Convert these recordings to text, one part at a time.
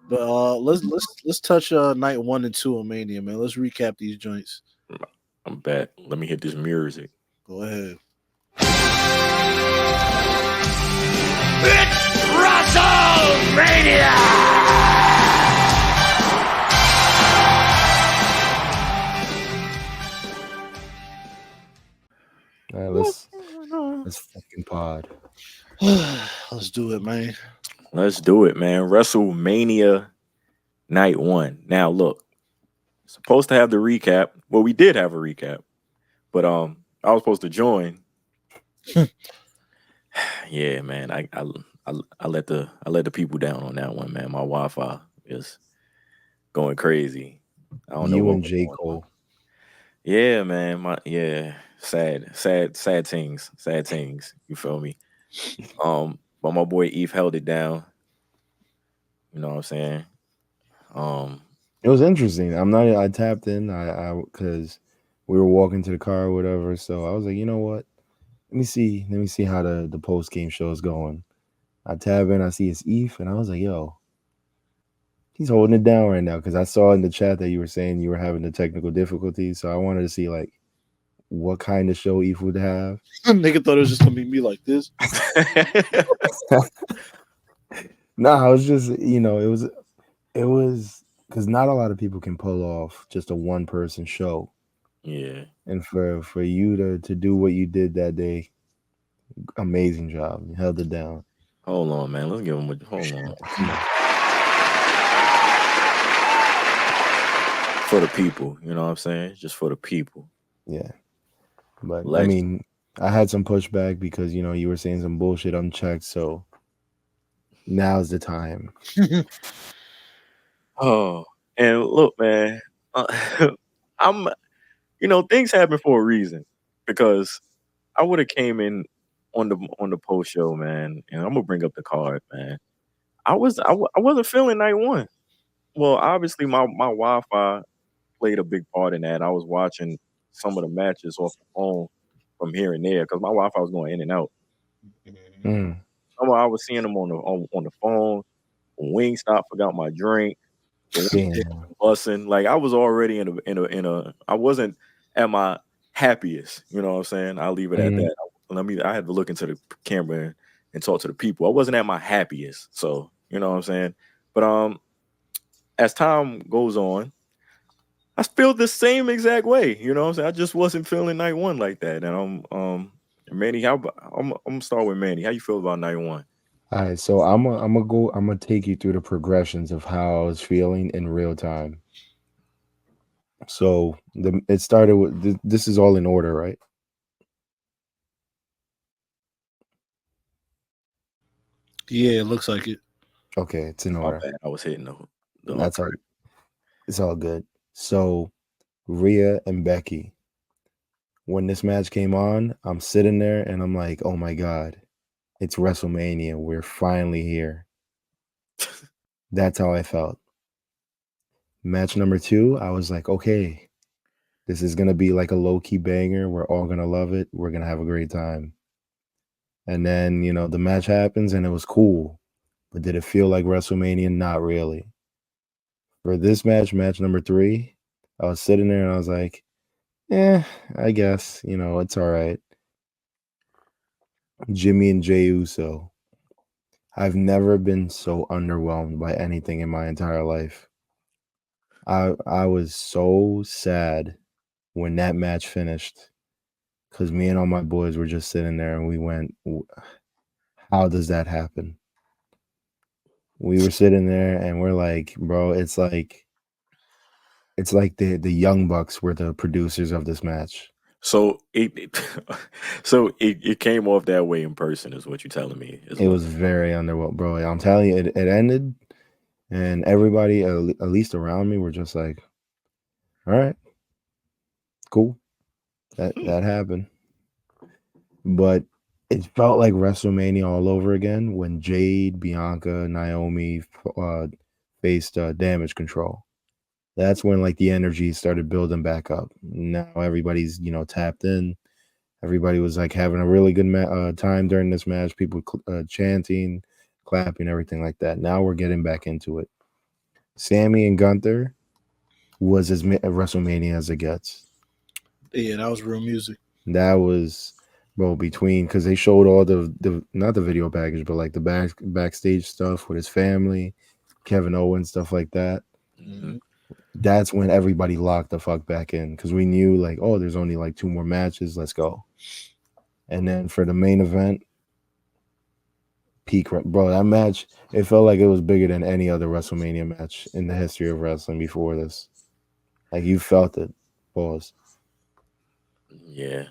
But let's touch night 1 and 2 of Mania, man. Let's recap these joints. I'm back. Let me hit this music. Go ahead. It's WrestleMania! All right, let's fucking pod. Let's do it, man. Let's do it, man. WrestleMania night 1. Now look, supposed to have the recap. Well, we did have a recap, but I was supposed to join. Yeah, man. I let the people down on that one, man. My Wi-Fi is going crazy. I don't know You what and was J. going on. Cole. Yeah, man. Sad things. Sad things. You feel me? But my boy Eve held it down. You know what I'm saying? It was interesting. I tapped in. I because we were walking to the car or whatever. So I was like, you know what? Let me see how the post game show is going. I tab in. I see it's Eve, and I was like, yo, he's holding it down right now. Because I saw in the chat that you were saying you were having the technical difficulties. So I wanted to see like what kind of show Eve would have. Nigga thought it was just gonna be me like this. Nah, I was just it was because not a lot of people can pull off just a one person show. Yeah. And for you to do what you did that day, amazing job. You held it down. Hold on, man. Let's give him a hold on. Come on. For the people, you know what I'm saying? Just for the people. Yeah. But I Legend. mean, I had some pushback because you were saying some bullshit unchecked, so now's the time. Oh, and look, man, I'm, things happen for a reason because I would have came in on the post show, man, and I'm gonna bring up the card, man. I wasn't feeling night 1. Well, obviously my Wi-Fi played a big part in that. I was watching some of the matches off the phone from here and there because my Wi-Fi was going in and out. Mm. I was seeing them on the phone. Wingstop forgot my drink. Damn. Bussing. Like I was already in a I wasn't at my happiest. You know what I'm saying? I'll leave it at that. I had to look into the camera and talk to the people. I wasn't at my happiest. So, you know what I'm saying? But as time goes on, I feel the same exact way. You know what I'm saying? I just wasn't feeling night 1 like that. And Manny, I'm gonna start with Manny. How you feel about night 1? All right, so I'm gonna take you through the progressions of how I was feeling in real time. So it started with this is all in order, right? Yeah, it looks like it. Okay, it's in My order. bad. I was hitting the That's all. It's all good. So Rhea and Becky. When this match came on, I'm sitting there and I'm like, oh my God, it's WrestleMania. We're finally here. That's how I felt. Match number 2, I was like, okay, this is going to be like a low-key banger. We're all going to love it. We're going to have a great time. And then, the match happens and it was cool. But did it feel like WrestleMania? Not really. For this match number 3, I was sitting there and I was like, I guess, it's all right. Jimmy and Jey Uso. I've never been so underwhelmed by anything in my entire life. I was so sad when that match finished because me and all my boys were just sitting there and we went, how does that happen? We were sitting there and we're like, bro, it's like the Young Bucks were the producers of this match. So it came off that way in person, is what you're telling me. It was very underwhelming, bro. I'm telling you, it ended, and everybody, at least around me, were just like, "All right, cool, that happened." But it felt like WrestleMania all over again when Jade, Bianca, Naomi faced Damage Control. That's when like the energy started building back up. Now everybody's tapped in. Everybody was like having a really good time during this match. People chanting, clapping, everything like that. Now we're getting back into it. Sammy and Gunther was as WrestleMania as it gets. Yeah, that was real music. That was, bro, between, because they showed all the not the video package, but like the backstage stuff with his family, Kevin Owens, stuff like that. Mhm. That's when everybody locked the fuck back in, because we knew like, oh, there's only like 2 more matches, let's go. And then for the main event, bro, that match, it felt like it was bigger than any other WrestleMania match in the history of wrestling before this. Like, you felt it. Pause. Yeah.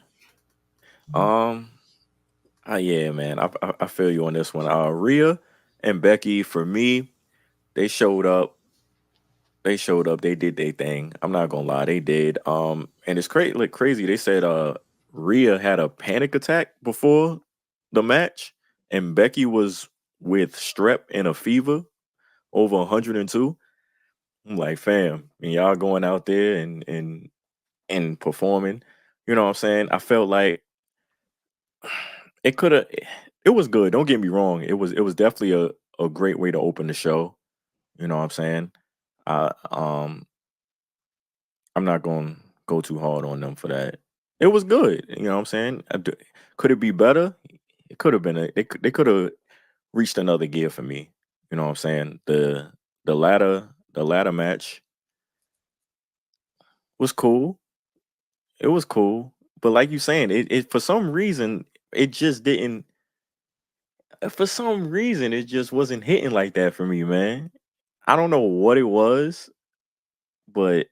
Yeah, man. I feel you on this one. Rhea and Becky, for me, they showed up. They showed up. They did their thing. I'm not gonna lie, they did. And it's crazy. They said Rhea had a panic attack before the match, and Becky was with strep and a fever over 102. I'm like, fam, and y'all going out there and performing. You know what I'm saying? I felt like it could have. It was good. Don't get me wrong. It was definitely a great way to open the show. You know what I'm saying? I I'm not going to go too hard on them for that. It was good. You know what I'm saying? Could it be better? It could have been. They could have reached another gear for me. You know what I'm saying? The ladder match was cool. It was cool, but like you saying, it for some reason it just didn't. For some reason, it just wasn't hitting like that for me, man. I don't know what it was, but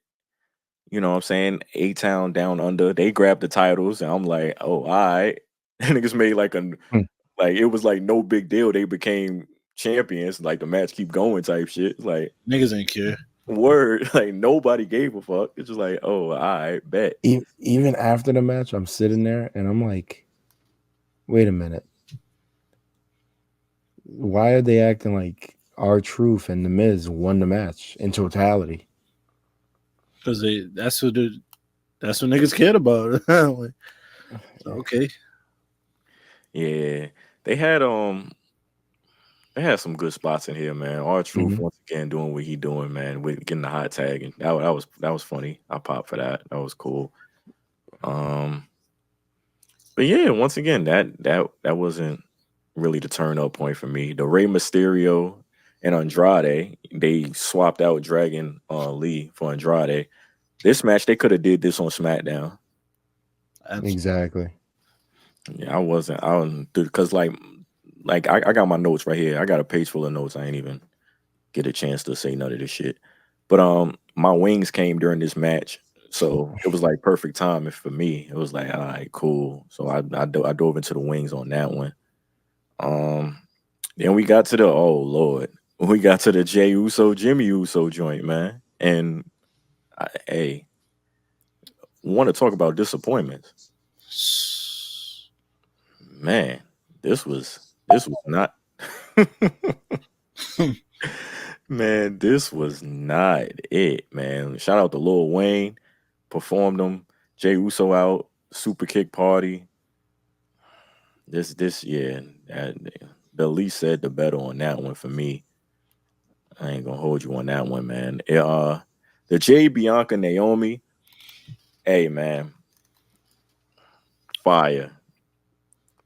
you know what I'm saying? A Town Down Under, they grabbed the titles, and I'm like, oh, all right. Niggas made like it was like no big deal. They became champions, like the match keep going type shit. Like Niggas ain't care. word, like nobody gave a fuck. It's just like, oh, all right, bet. Even after the match, I'm sitting there and I'm like, wait a minute. Why are they acting like R-Truth and The Miz won the match in totality? Because that's what niggas cared about. Like, okay. Yeah. They had some good spots in here, man. R-Truth once again doing what he doing, man, with getting the hot tag, and that was funny. I popped for that. That was cool. But yeah, once again, that wasn't really the turn up point for me. The Rey Mysterio and Andrade, they swapped out Dragon Lee for Andrade. This match, they could have did this on SmackDown. Exactly. Yeah, I don't, because like I got my notes right here. I got a page full of notes. I ain't even get a chance to say none of this shit. But my wings came during this match, so it was like perfect time for me. It was like, all right, cool. So I dove into the wings on that one. Then we got to the, oh Lord, we got to the Jey Uso Jimmy Uso joint, man. And hey, want to talk about disappointments? Man, this was not. Man, this was not it, man. Shout out to Lil Wayne, performed them. Jey Uso out, super kick party. Yeah, the least said the better on that one for me. I ain't gonna hold you on that one, man. The Jay Bianca Naomi, hey man, fire.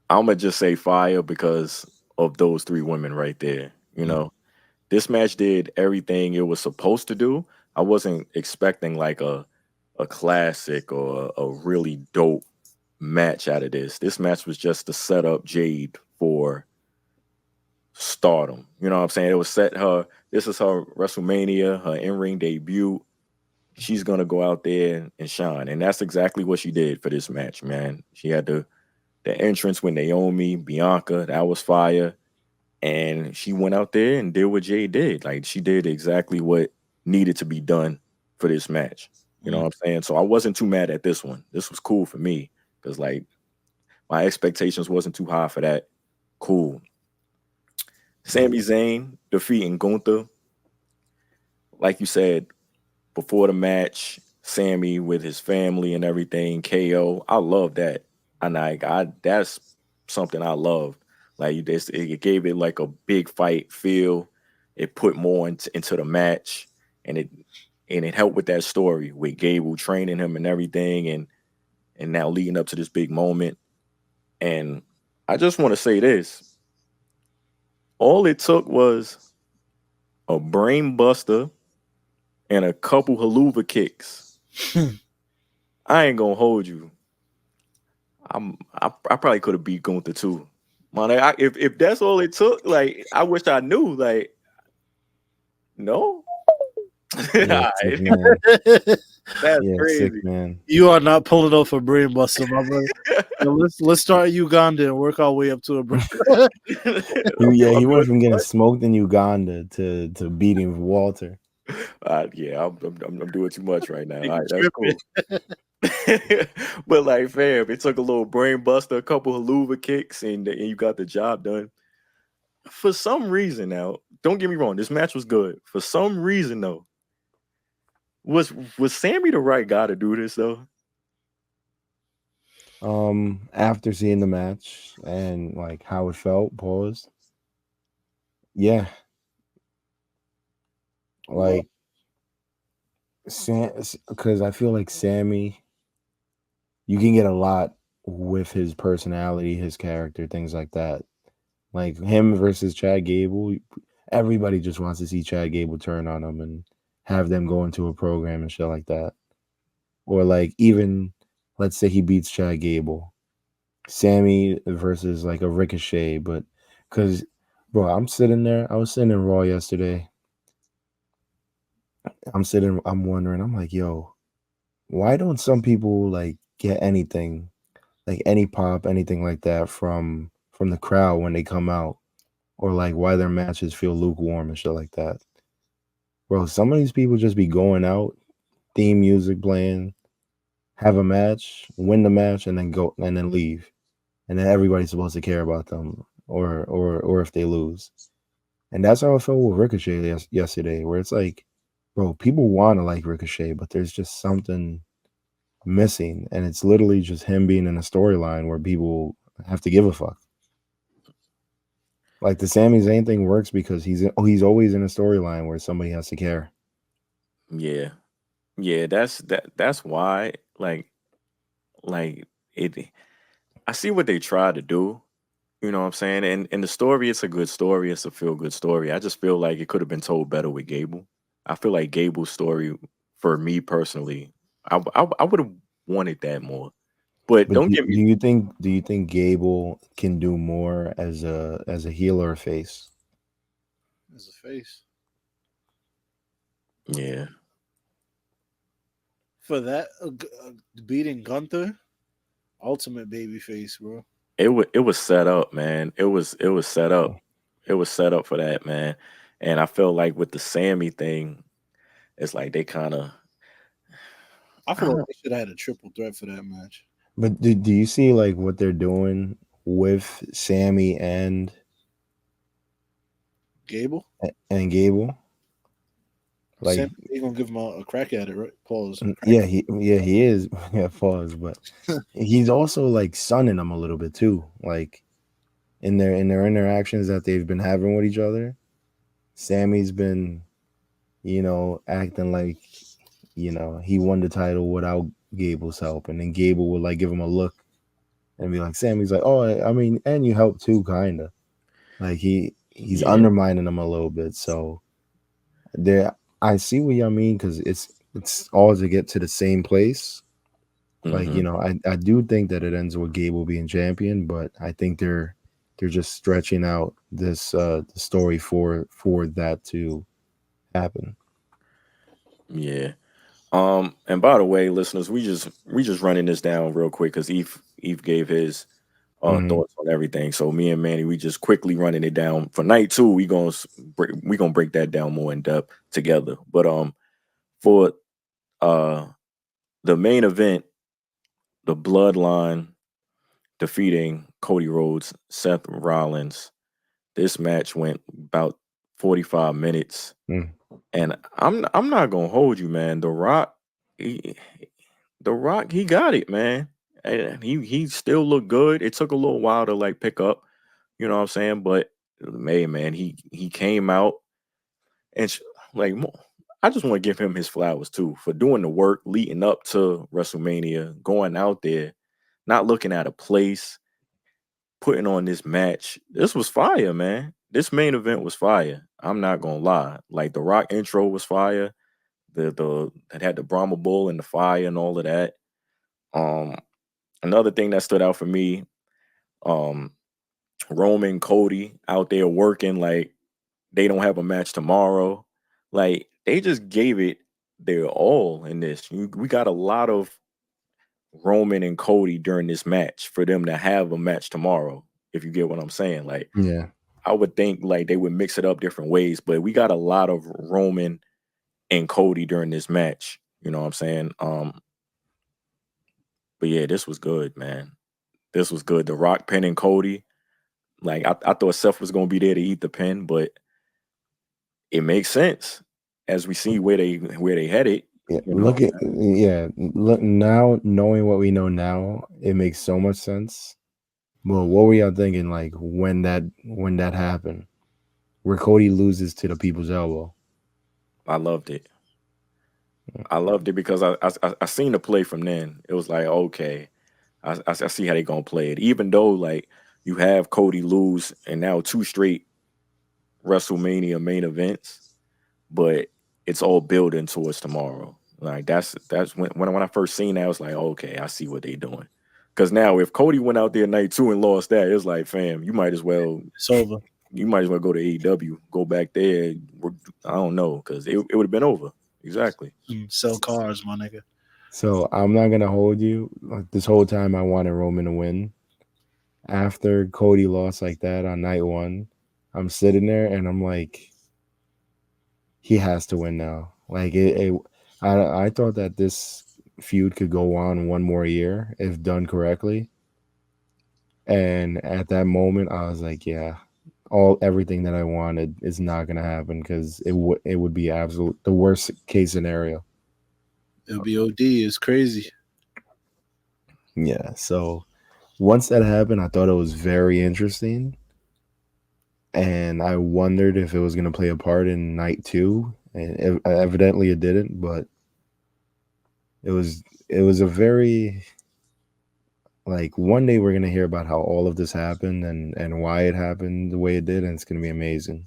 I'm gonna just say fire because of those 3 women right there. You know, this match did everything it was supposed to do. I wasn't expecting like a classic or a really dope match out of this. This match was just to set up Jade for stardom. You know what I'm saying? It was set her. This is her WrestleMania, her in-ring debut. She's gonna go out there and shine, and that's exactly what she did for this match, man. She had the entrance with Naomi, Bianca, that was fire, and she went out there and did what Jay did. Like she did exactly what needed to be done for this match. You know what I'm saying? So I wasn't too mad at this one. This was cool for me because like my expectations wasn't too high for that. Cool. Sami Zayn defeating Gunther. Like you said, before the match, Sammy with his family and everything, KO. I love that. And that's something I love. Like it gave it like a big fight feel. It put more into the match. and it helped with that story with Gable training him and everything, and now leading up to this big moment. And I just want to say this: all it took was a brain buster and a couple haluva kicks. I ain't gonna hold you. I probably could have beat Gunther too. Man, if that's all it took, like I wish I knew. Like, no, Yeah, sick Alright, man. that's Yeah, sick crazy. man. You are not pulling off a brain buster, my brother. Yo, let's start at Uganda and work our way up to a brain. He went from getting smoked in Uganda to beating Walter. Yeah, I'm doing too much right now. All right, that's Tripping. cool. But like, fam, it took a little brain buster, a couple haluva kicks, and you got the job done. For some reason, now, don't get me wrong, this match was good. For some reason, though, was Sammy the right guy to do this though? After seeing the match and like how it felt, pause. Yeah, like Sam, because I feel like Sammy, you can get a lot with his personality, his character, things like that. Like him versus Chad Gable, everybody just wants to see Chad Gable turn on him and have them go into a program and shit like that. Or like even let's say he beats Chad Gable, Sammy versus like a Ricochet, but because bro, I was sitting in Raw yesterday. I'm wondering, I'm like, yo, why don't some people like get anything, like any pop, anything like that from the crowd when they come out? Or like why their matches feel lukewarm and shit like that. Bro, some of these people just be going out, theme music playing, have a match, win the match, and then go and then leave. And then everybody's supposed to care about them or if they lose. And that's how I felt with Ricochet yesterday, where it's like, bro, people want to like Ricochet, but there's just something missing. And it's literally just him being in a storyline where people have to give a fuck. Like the Sami Zayn thing works because he's always in a storyline where somebody has to care. Yeah, yeah, that's why. Like it. I see what they try to do. You know what I'm saying? And the story, it's a good story. It's a feel good story. I just feel like it could have been told better with Gable. I feel like Gable's story, for me personally, I would have wanted that more. But But don't get me. do you think Gable can do more as a heel or a face? As a face. Yeah, For that, beating Gunther, ultimate baby face, bro. it was set up, man. It was set up. It was set up for that, man. And I feel like with the Sammy thing, it's like they kind of. I feel like they should have had a triple threat for that match. But do you see like what they're doing with Sammy Gable? and Gable? Like Sam, they gonna give him a crack at it, right? Pause. yeah, he is. Yeah, pause, but he's also like sunning them a little bit too. Like in their interactions that they've been having with each other, Sammy's been, acting like, he won the title without Gable's help, and then Gable would like give him a look and be like, Sammy's like, oh, I mean, and you help too, kinda. Like he's Yeah. undermining them a little bit. So there, I see what y'all mean because it's all to get to the same place. Like Hmm. I do think that it ends with Gable being champion, but I think they're just stretching out this the story for that to happen. Yeah. And by the way, listeners, we just running this down real quick because Eve gave his Mhm. thoughts on everything. So me and Manny, we just quickly running it down for night two. We gonna break that down more in depth together. But for uh the main event, the Bloodline defeating Cody Rhodes, Seth Rollins. This match went about 45 minutes, Mm. and I'm not gonna hold you, man. He, The Rock, he got it, man. And he still looked good. It took a little while to like pick up, you know what I'm saying? But man, he came out and like I just want to give him his flowers too for doing the work leading up to WrestleMania, going out there, not looking at a place, putting on this match. This was fire, man. This main event was fire. I'm not gonna lie. Like the Rock intro was fire. The it had the Brahma Bull and the fire and all of that. Um, Another thing that stood out for me, um, Roman Cody out there working like they don't have a match tomorrow. Like they just gave it their all in this. We got a lot of Roman and Cody during this match for them to have a match tomorrow. If you get what I'm saying, like Yeah. I would think like they would mix it up different ways, but we got a lot of Roman and Cody during this match. You know what I'm saying? But yeah, this was good, man. This was good. The Rock pinning Cody. Like I thought Seth was gonna be there to eat the pin, but it makes sense as we see where they headed. Yeah, You know, look now, knowing what we know now, it makes so much sense. Well, what were y'all thinking like when that happened? Where Cody loses to the People's Elbow. I loved it. I loved it because I seen the play from then. It was like, okay, I see how they gonna play it. Even though like you have Cody lose and now 2 straight WrestleMania main events, but it's all building towards tomorrow. Like that's when I first seen that, I was like, okay, I see what they doing. Because now if Cody went out there night 2 and lost that, it's like, fam, you might as well It's over. You might as well go to AEW, go back there. I don't know, because it would have been over. Exactly. Sell cars, my nigga. So I'm not gonna hold you. Like, this whole time I wanted Roman to win. After Cody lost like that on night 1, I'm sitting there and I'm like, he has to win now. Like I thought that this feud could go on one more year if done correctly. And at that moment, I was like, yeah, everything that I wanted is not gonna happen because it would be absolute the worst case scenario. It would be OD. It's crazy. Yeah. So once that happened, I thought it was very interesting. And I wondered if it was going to play a part in night 2. And evidently it didn't, but it was a very, like, one day we're going to hear about how all of this happened and why it happened the way it did. And it's going to be amazing.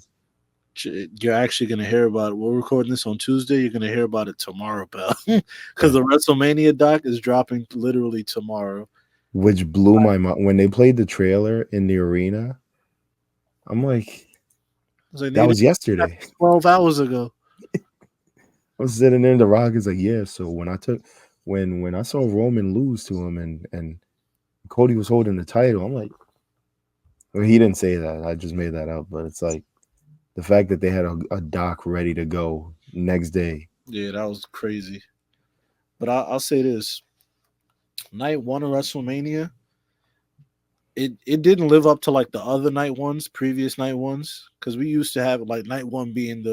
You're actually going to hear about it. We're recording this on Tuesday. You're going to hear about it tomorrow, pal. Because the WrestleMania doc is dropping literally tomorrow. Which blew my mind. When they played the trailer in the arena, I'm like, that was yesterday. 12 hours ago. I was sitting there and The Rock is like, yeah. So when I saw Roman lose to him and Cody was holding the title, I'm like, well, he didn't say that. I just made that up. But it's like the fact that they had a doc ready to go next day. Yeah, that was crazy. But I'll say this. Night 1 of WrestleMania, it didn't live up to like the other previous night ones, because we used to have like night 1 being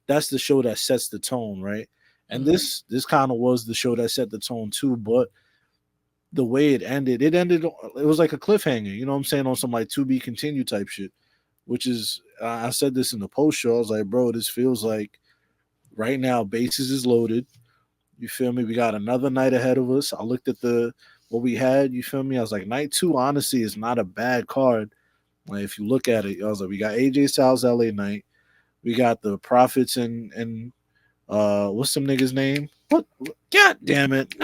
that's the show that sets the tone, right? And this kind of was the show that set the tone too, but the way it ended, it was like a cliffhanger, you know what I'm saying, on some like to be continued type shit, which is, I said this in the post show, I was like, bro, this feels like right now bases is loaded. You feel me? We got another night ahead of us. I looked at what we had. You feel me? I was like, night 2, honestly, is not a bad card. Like, if you look at it, I was like, we got AJ Styles LA Knight. We got the Prophets and what's some nigga's name? What? God damn it!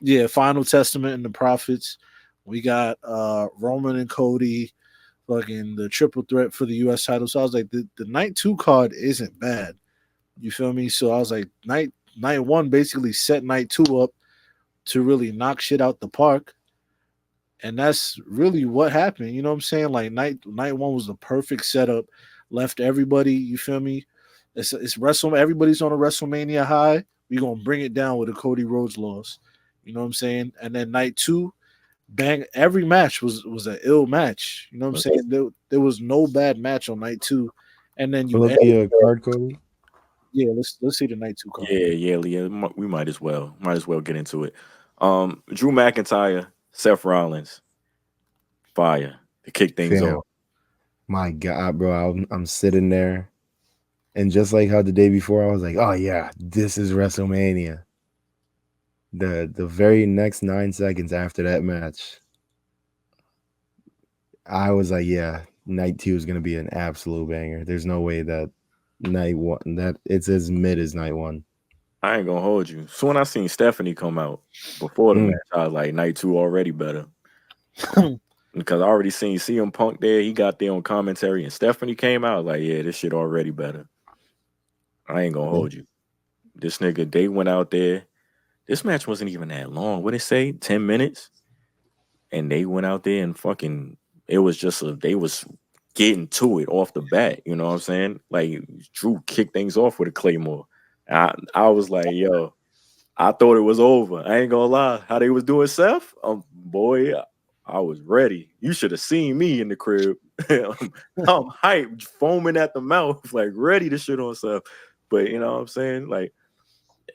Yeah, Final Testament and the Prophets. We got Roman and Cody, fucking the triple threat for the U.S. title. So I was like, the night 2 card isn't bad. You feel me? So I was like, night 1 basically set night 2 up to really knock shit out the park. And that's really what happened. You know what I'm saying? Like night 1 was the perfect setup. Left everybody, you feel me? It's everybody's on a WrestleMania high. We're gonna bring it down with a Cody Rhodes loss. You know what I'm saying? And then night 2, bang, every match was an ill match. You know what I'm saying? There was no bad match on night 2. And then Pull up the card, Cody. Yeah, let's see the night 2 card. Yeah, we might as well get into it. Drew McIntyre, Seth Rollins, fire to kick things off. My God, bro, I'm sitting there And just like how the day before I was like, oh yeah, this is WrestleMania. The very next 9 seconds after that match, I was like, yeah, night 2 is gonna be an absolute banger. There's no way that night 1 that it's as mid as night 1. I ain't gonna hold you. So when I seen Stephanie come out before the Mm. match, I was like, night 2 already better. Because I already seen CM Punk there. He got there on commentary, and Stephanie came out like, yeah, this shit already better. I ain't gonna hold you. This nigga, they went out there. This match wasn't even that long. What did it say? 10 minutes? And they went out there and fucking, it was just they was getting to it off the bat. You know what I'm saying? Like Drew kicked things off with a Claymore. I was like, yo, I thought it was over. I ain't gonna lie. How they was doing Seth? Boy, I was ready. You should have seen me in the crib. I'm hyped, foaming at the mouth, like ready to shit on Seth. But you know what I'm saying? Like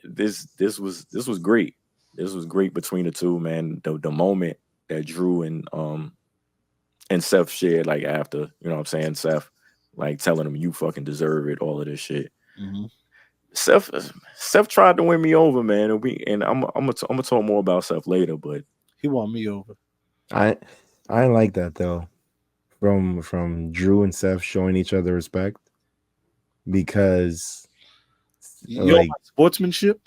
this was great. This was great between the two, man. The moment that Drew and Seth shared, like after, you know what I'm saying, Seth like telling him you fucking deserve it, all of this shit. Mm-hmm. Seth tried to win me over, man. And I'm gonna talk more about Seth later, but He won me over. I like that though. From Drew and Seth showing each other respect, because You like sportsmanship.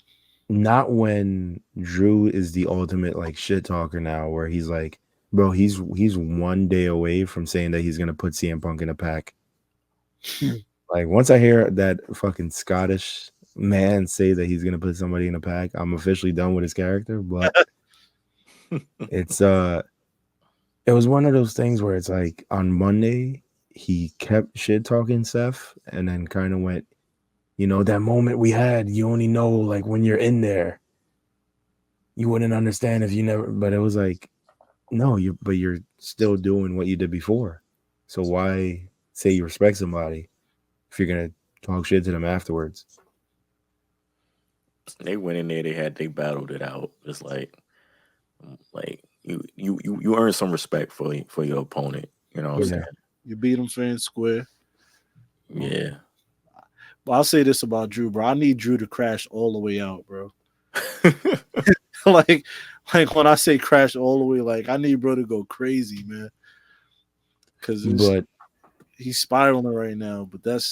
not when Drew is the ultimate like shit talker now, where he's like, bro, he's 1 day away from saying that he's gonna put CM Punk in a pack. Like once I hear that fucking Scottish man say that he's gonna put somebody in a pack, I'm officially done with his character. But it's it was one of those things where it's like on Monday he kept shit talking Seth and then kind of went, you know, that moment we had, you only know like when you're in there. You wouldn't understand if you never, but it was like, no, you're still doing what you did before. So why say you respect somebody if you're gonna talk shit to them afterwards? they went in there, they battled it out. It's like you earn some respect for your opponent. You know what I'm Yeah. saying? You beat him fair and square. Yeah. But I'll say this about Drew, bro. I need Drew to crash all the way out, bro. like, like when I say crash all the way, like I need bro to go crazy, man. Because But he's spiraling right now. But that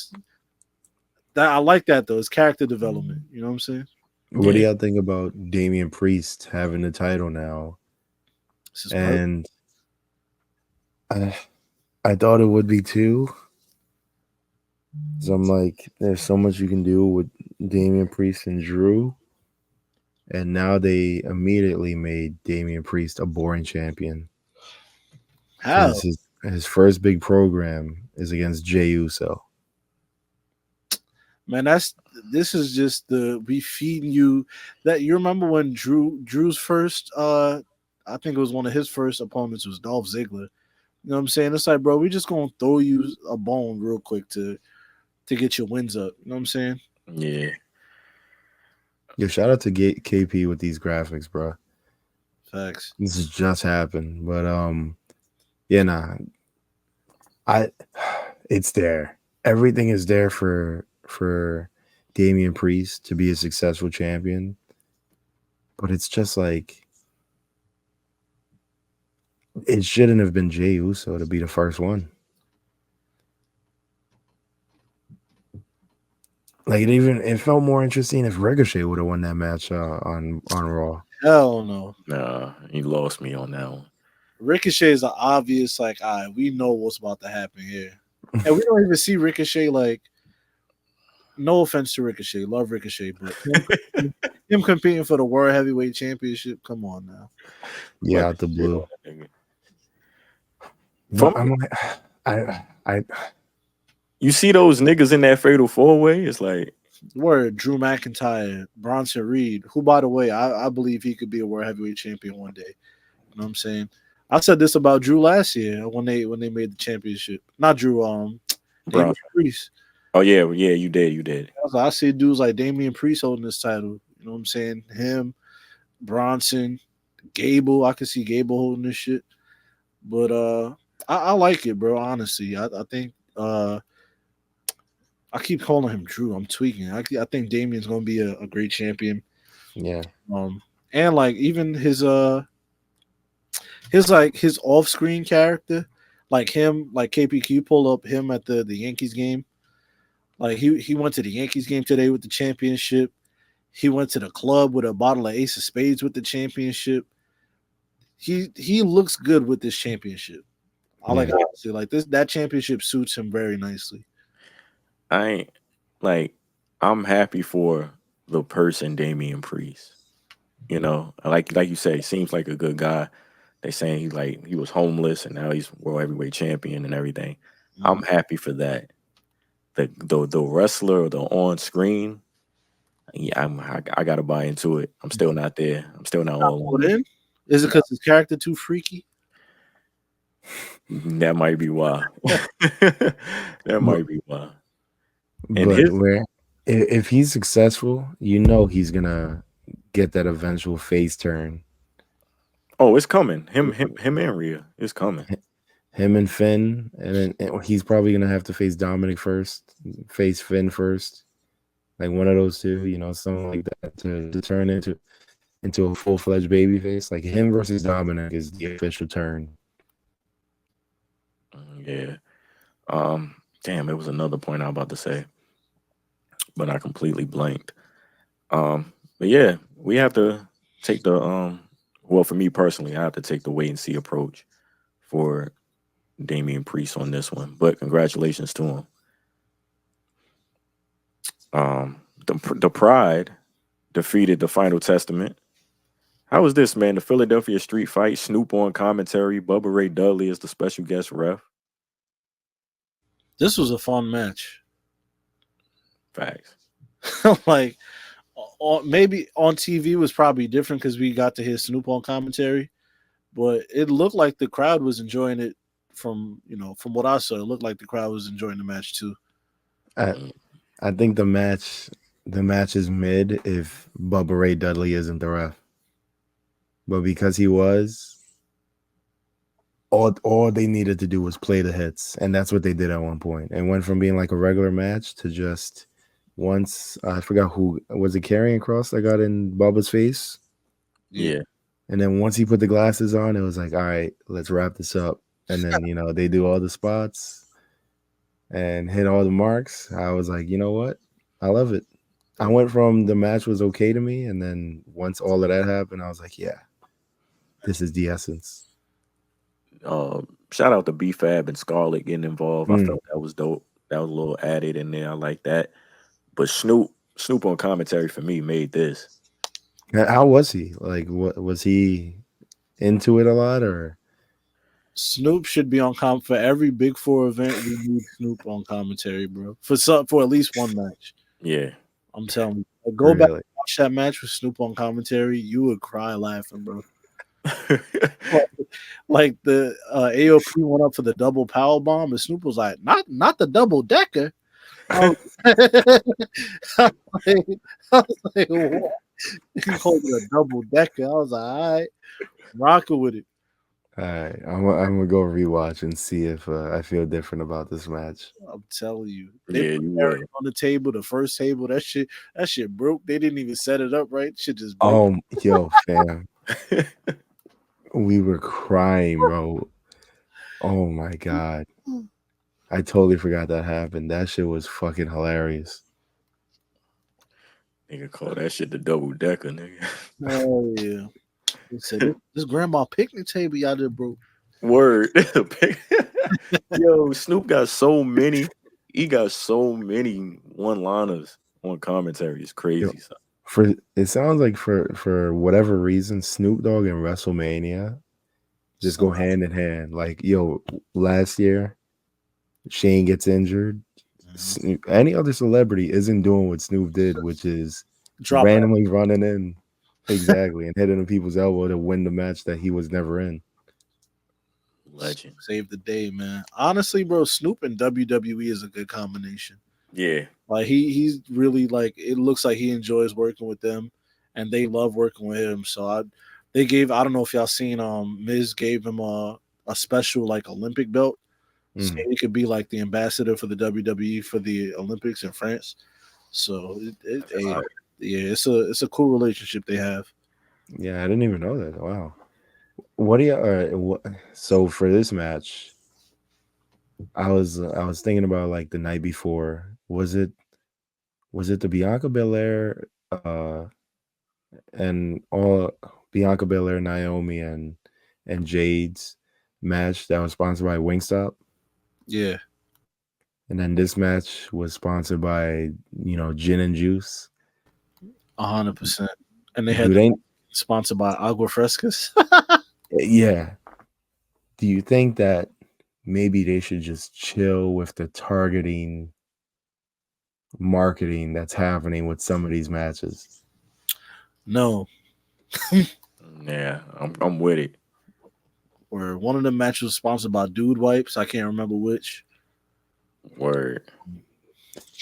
I like that though. It's character development. You know what I'm saying? what do Yeah. y'all think about Damian Priest having the title now? This is perfect. And I thought it would be too. So I'm like, there's so much you can do with Damian Priest and Drew. And now they immediately made Damian Priest a boring champion. How? Because his first big program is against Jey Uso. Man, this is just the we feeding you that you remember when Drew's first I think it was one of his first opponents was Dolph Ziggler. You know what I'm saying? It's like, bro, we just gonna throw you a bone real quick to get your wins up. You know what I'm saying? Yeah. Yo, shout out to KP with these graphics, bro. Facts. This has just happened. But yeah, nah. It's there. Everything is there for Damian Priest to be a successful champion. But it's just like it shouldn't have been Jey Uso to be the first one. Like it felt more interesting if Ricochet would have won that match on Raw. Hell no. Nah, you lost me on that one. Ricochet is an obvious, like, all right, we know what's about to happen here. And we don't even see Ricochet, like, no offense to Ricochet, love Ricochet, but him competing for the World Heavyweight Championship, come on now. Yeah, Like, out the shit blue. on that nigga. But From I'm like, I you see those niggas in that fatal 4-way, it's like Word, Drew McIntyre, Bronson Reed, who, by the way, I believe he could be a World Heavyweight Champion one day. You know what I'm saying? I said this about Drew last year when they made the championship. Not Drew, Damian Bronson. Priest. Oh yeah, you did. I see dudes like Damian Priest holding this title. You know what I'm saying? Him, Bronson, Gable. I can see Gable holding this shit. But I like it, bro. Honestly, I think I keep calling him Drew. I'm tweaking. I think Damien's gonna be a great champion. Yeah. Um, and like even his off screen character, like him, like KPQ pull up him at the Yankees game. Like he went to the Yankees game today with the championship. He went to the club with a bottle of Ace of Spades with the championship. He looks good with this championship. I like Yeah. honestly like this that championship suits him very nicely. I ain't like I'm happy for the person Damian Priest. You know, like you say, seems like a good guy. They saying he was homeless and now he's world heavyweight champion and everything. I'm Mhm. happy for that. The wrestler or the on screen, yeah, I gotta buy into it. I'm still not there. I'm still not all on Put it. in? Is it because his character too freaky? That might be why. That But, might be why. And but his where if he's successful, you know he's gonna get that eventual face turn. oh, it's coming. Him and Rhea. It's coming. Him and Finn, and then he's probably gonna have to face Dominic first, face Finn first, like one of those two, something like that to turn into a full fledged baby face. Like him versus Dominic is the official turn. Yeah. Damn, it was another point I was about to say, but I completely blanked. But yeah, we have to take the well, for me personally, I have to take the wait and see approach for Damian Priest on this one. But congratulations to him. The Pride defeated the Final Testament. How was this, man? The Philadelphia Street Fight, Snoop on commentary, Bubba Ray Dudley is the special guest ref. This was a fun match. Facts. Like maybe on TV was probably different because we got to hear Snoop on commentary, but it looked like the crowd was enjoying it. From what I saw, it looked like the crowd was enjoying the match too. I Mm, I think the match is mid if Bubba Ray Dudley isn't the ref, but because he was, all they needed to do was play the hits, and that's what they did at one point. And went from being like a regular match to just once I forgot who was it, carrying cross that got in Bubba's face, Yeah, yeah. and then once he put the glasses on, it was like, all right, let's wrap this up. And then they do all the spots and hit all the marks. I was like, you know what, I love it. I went from the match was okay to me, and then once all of that happened, I was like, yeah, this is the essence. Shout out to B Fab and Scarlett getting involved. I Mm. felt that was dope. That was a little added in there. I like that. But Snoop on commentary for me made this. How was he? Like, what was he into it a lot, or? Snoop should be on for every Big Four event. We need Snoop on commentary, bro. For at least one match. Yeah. I'm telling you, like, go back Really? and watch that match with Snoop on commentary. You would cry laughing, bro. Like the AOP went up for the double power bomb, and Snoop was like, "Not the double decker." I was, I was like, what? He called it a double decker. I was like, all right, rocking with it. All right, I'm gonna go rewatch and see if I feel different about this match. I'm telling you, they Yeah, put you Arian will. on the table, the first table. That shit broke. They didn't even set it up right. Shit just broke. Yo, fam, we were crying, bro. Oh my god, I totally forgot that happened. That shit was fucking hilarious. Nigga call that shit the double decker, nigga. Oh yeah. They said this grandma picnic table y'all just broke. Word. Yo, Snoop got so many. He got so many one-liners on commentary. It's Yo, crazy. Son. for it sounds like for whatever reason, Snoop Dogg and WrestleMania just go Somehow. hand in hand. Like, yo, last year Shane gets injured. Mhm. Any other celebrity isn't doing what Snoop did, which is Drop it. randomly running in exactly and hitting people's elbow to win the match that he was never in. Legend. Save the day, man. Honestly, bro, Snoop and WWE is a good combination. Yeah. Like he's really like it looks like he enjoys working with them, and they love working with him. So I don't know if y'all seen Miz gave him a special like Olympic belt So Mm. he could be like the ambassador for the WWE for the Olympics in France. So yeah, it's a cool relationship they have. Yeah, I didn't even know that. Wow. What do you? So for this match, I was thinking about like the night before. Was it the Bianca Belair and all Bianca Belair, Naomi, and Jade's match that was sponsored by Wingstop? Yeah, And then this match was sponsored by gin and juice. 100%. And they had Do they? sponsored by Agua Frescas. Yeah. Do you think that maybe they should just chill with the targeting marketing that's happening with some of these matches? No, Yeah, I'm with it. or one of the matches was sponsored by Dude Wipes. I can't remember which. Word.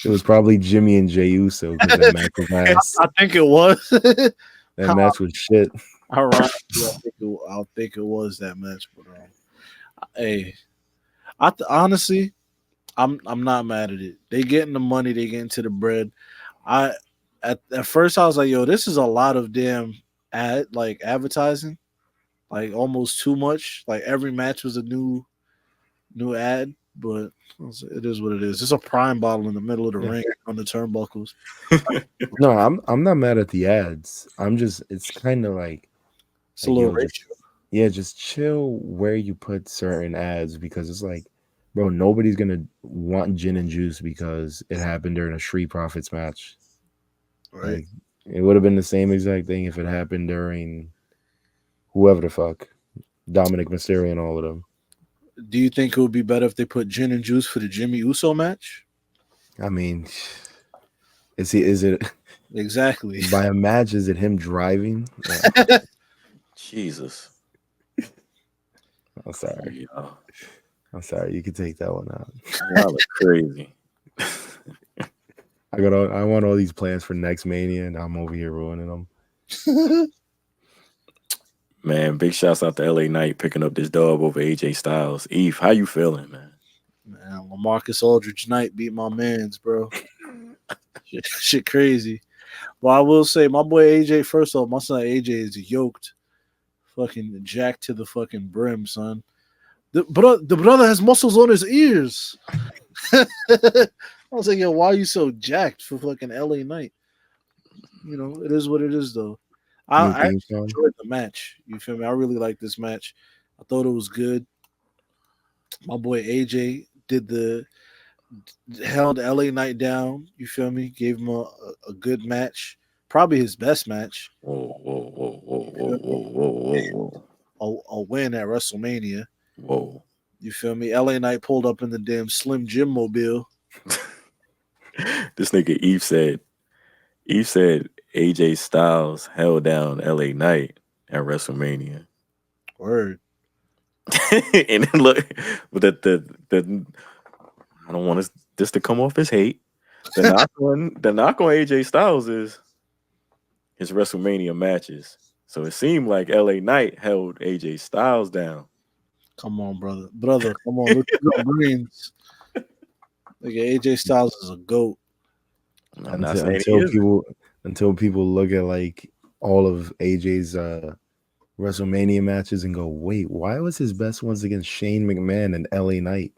It was probably Jimmy and Jey Uso because that match was ass. I think it was. That match was shit. Ironically, I think it was that match. But hey, honestly, I'm not mad at it. They getting the money, they getting to the bread. I at first I was like, yo, this is a lot of damn advertising, like almost too much. Like every match was a new ad, but it is what it is. It's a prime bottle in the middle of the Yeah. ring on the turnbuckles. No, I'm not mad at the ads. It's kind of It's a little yo, just chill where you put certain ads because it's like, bro, nobody's gonna want gin and juice because it happened during a Street Profits match. right. Like it would have been the same exact thing if it happened during whoever the fuck, Dominic Mysterio and all of them. Do you think it would be better if they put gin and juice for the Jimmy Uso match? I mean, is it Exactly. by a match? Is it him driving? Jesus. I'm sorry. Yeah. I'm sorry. You can take that one out. Y'all are crazy. I want all these plans for next Mania, and I'm over here ruining them. Man, big shouts out to LA Knight picking up this dub over AJ Styles. Eve, how you feeling, man? Man, Lamarcus Aldridge Knight beat my man's, bro. Shit crazy. Well, I will say, my boy AJ, first off, my son AJ is yoked. Fucking jacked to the fucking brim, son. The brother has muscles on his ears. I was like, yo, why are you so jacked for fucking LA Knight? You know, it is what it is, though. New I theme actually song. enjoyed the match. You feel me? I really like this match. I thought it was good. My boy AJ held LA Knight down. You feel me? Gave him a good match, probably his best match. Whoa, whoa, whoa, whoa, whoa, whoa, whoa, whoa, A win at WrestleMania. whoa. You feel me? LA Knight pulled up in the damn Slim Jim mobile. This nigga Eve said AJ Styles held down LA Knight at WrestleMania. Word. And then look, but the I don't want this to come off as hate. The knock on AJ Styles is his WrestleMania matches. So it seemed like LA Knight held AJ Styles down. Come on, brother. Brother, come on. Let's go brains. Nigga, AJ Styles is a goat. I'm not saying he isn't. Until people look at like all of AJ's WrestleMania matches and go, wait, why was his best ones against Shane McMahon and LA Knight,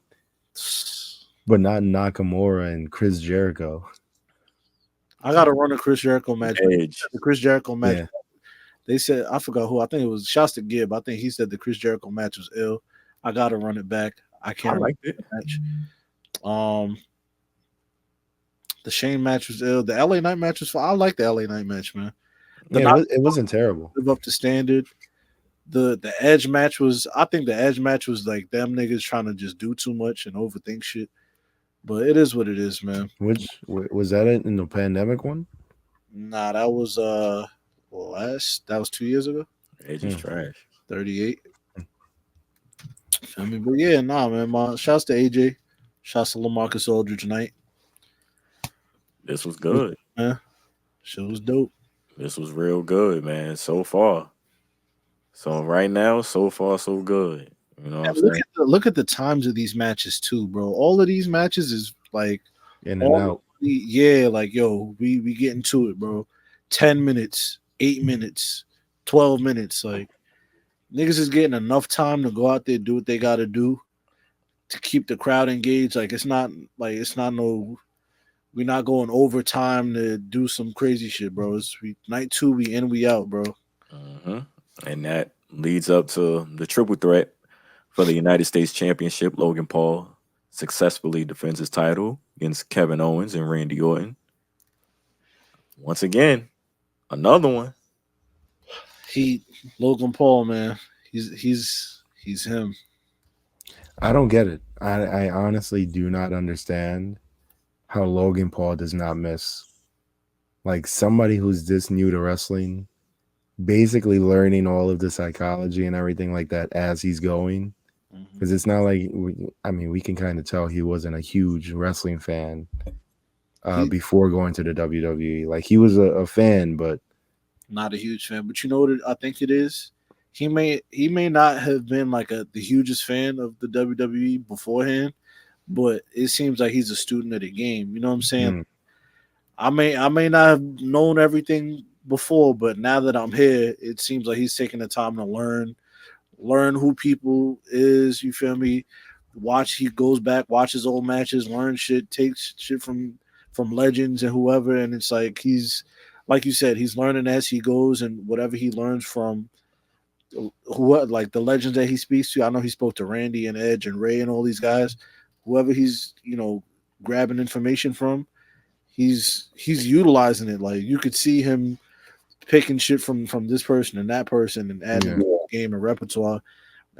but not Nakamura and Chris Jericho? I gotta run a Chris Jericho match. Edge. The Chris Jericho match. Yeah. They said, I forgot who. I think it was Shouts to Gibb. I think he said the Chris Jericho match was ill. I gotta run it back. I can't I liked it. the match. The Shane match was ill. The LA Knight match was fine. I like the LA Knight match, man. It wasn't terrible. Live up to standard. The Edge match was. I think the Edge match was like them niggas trying to just do too much and overthink shit. But it is what it is, man. Which was that in the pandemic one? Nah, that was that was 2 years ago. Edge is trash. 38. Feel me? But yeah, nah, man. Shouts to AJ. Shouts to Lamarcus Aldridge Knight. This was good. Yeah. Shit was dope. This was real good, man. So far. So right now, so far, so good. You know what I'm And saying? look at the times of these matches too, bro. All of these matches is like In and all out. yeah, like yo, we get into it, bro. 10 minutes, 8 minutes, 12 minutes, like niggas is getting enough time to go out there do what they got to do to keep the crowd engaged. It's not no we're not going overtime to do some crazy shit, bro. Night two, we in, we out, bro. hmm And that leads up to the triple threat for the United States Championship. Logan Paul successfully defends his title against Kevin Owens and Randy Orton. Once again, another one. He Logan Paul, man. He's him. I don't get it. I honestly do not understand how Logan Paul does not miss. Like somebody who's this new to wrestling, basically learning all of the psychology and everything like that as he's going. Mhm. Because it's not like, we can kind of tell he wasn't a huge wrestling fan He before going to the WWE. Like he was a fan, but not a huge fan, but you know what I think it is. He may not have been like the hugest fan of the WWE beforehand, but it seems like he's a student of the game. You know what I'm saying? mm, I may not have known everything before, but now that I'm here, it seems like he's taking the time to learn who people is. You feel me? Watch he goes back, watches old matches, learn shit, takes shit from legends and whoever, and it's like he's like you said, he's learning as he goes, and whatever he learns from who like the legends that he speaks to. I know he spoke to Randy and Edge and Ray and all these guys. Whoever he's grabbing information from, he's utilizing it. Like you could see him picking shit from this person and that person and adding yeah. to the game and repertoire.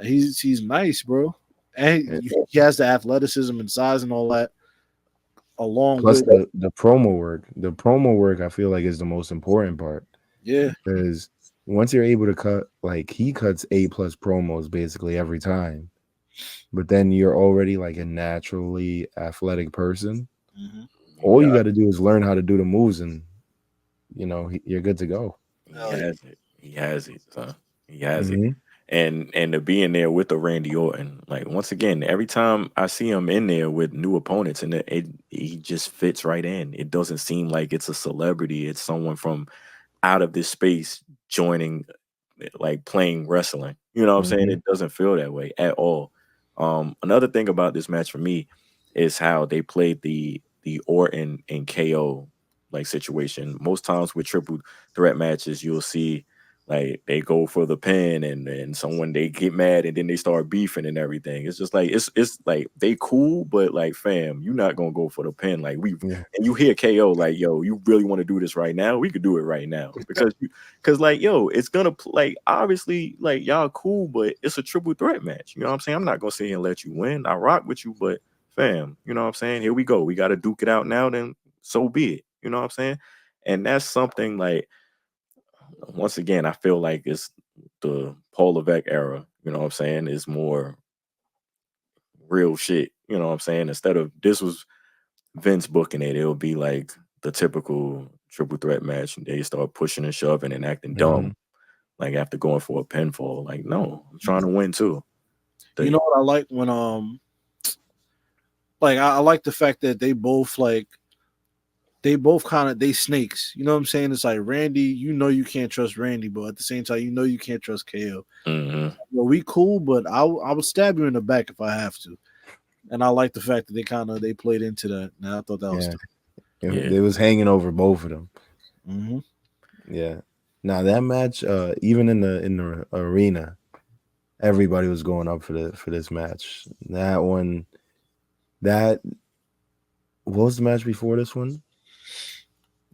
He's nice, bro, and And he has the athleticism and size and all that along plus with the promo work. The promo work I feel like is the most important part. yeah. Because once you're able to cut, like he cuts 8+ promos basically every time, but then you're already like a naturally athletic person. Mm-hmm. You All you got got to do is learn how to do the moves, and you're good to go. He Hell yeah. has it. He has it, son. He has it. Hmm. And to be in there with the Randy Orton, like once again, every time I see him in there with new opponents, and he just fits right in. It doesn't seem like it's a celebrity. It's someone from out of this space joining, like playing wrestling. You know what I'm saying? Hmm. It doesn't feel that way at all. Another thing about this match for me is how they played the Orton and KO like situation. Most times with triple threat matches, you'll see like they go for the pin and someone they get mad and then they start beefing and everything. It's just like it's like they cool, but like fam, you're not gonna go for the pin. Like we Yeah. and you hear KO like, yo, you really want to do this right now? We could do it right now because like yo, it's gonna like obviously like y'all cool, but it's a triple threat match. You know what I'm saying? I'm not gonna sit here and let you win. I rock with you, but fam, you know what I'm saying? Here we go. We got to duke it out now. Then so be it. You know what I'm saying? And that's something like once again, I feel like it's the Paul Levesque era. You know what I'm saying? Is more real shit. You know what I'm saying? Instead of this was Vince booking it, it'll be like the typical triple threat match. And they start pushing and shoving and acting Hmm. dumb, like after going for a pinfall. Like, no, I'm trying to win too. You know The, what I like when like I like the fact that they both kind of they snakes. You know what I'm saying? It's like Randy, you can't trust Randy, but at the same time, you can't trust KO. Mhm. Well, we cool, but I will stab you in the back if I have to. And I like the fact that they played into that. And I thought that was Yeah. Yeah. It was hanging over both of them. mm-hmm. Yeah. Now that match, even in the arena, everybody was going up for this match. That one, that what was the match before this one?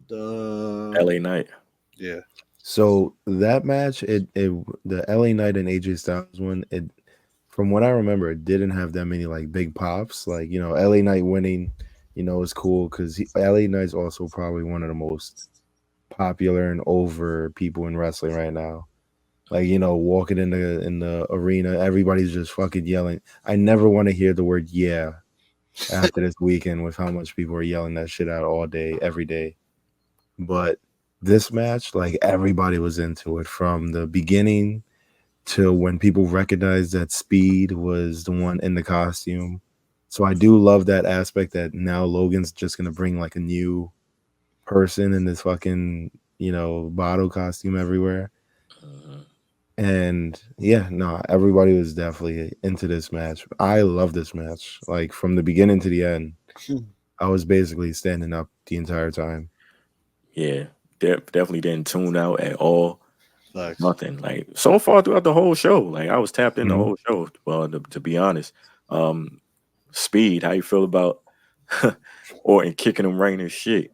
The LA Knight. yeah. So that match, it the LA Knight and AJ Styles one, it from what I remember, it didn't have that many like big pops. Like LA Knight winning, is cool because LA Knight's also probably one of the most popular and over people in wrestling right now. Like walking in the arena, everybody's just fucking yelling. I never want to hear the word "yeah" after this weekend with how much people are yelling that shit out all day, every day. But this match, like everybody was into it from the beginning till when people recognized that Speed was the one in the costume. So I do love that aspect that now Logan's just gonna bring like a new person in this fucking, bottle costume everywhere. Mhm. And yeah, no, everybody was definitely into this match. I love this match. Like from the beginning to the end, I was basically standing up the entire time. Yeah, definitely didn't tune out at all. Facts. Nothing. Like so far throughout the whole show, like I was tapped in the Mhm. whole show. Well, to be honest, um, Speed, how you feel about Orton kicking him right in his shit?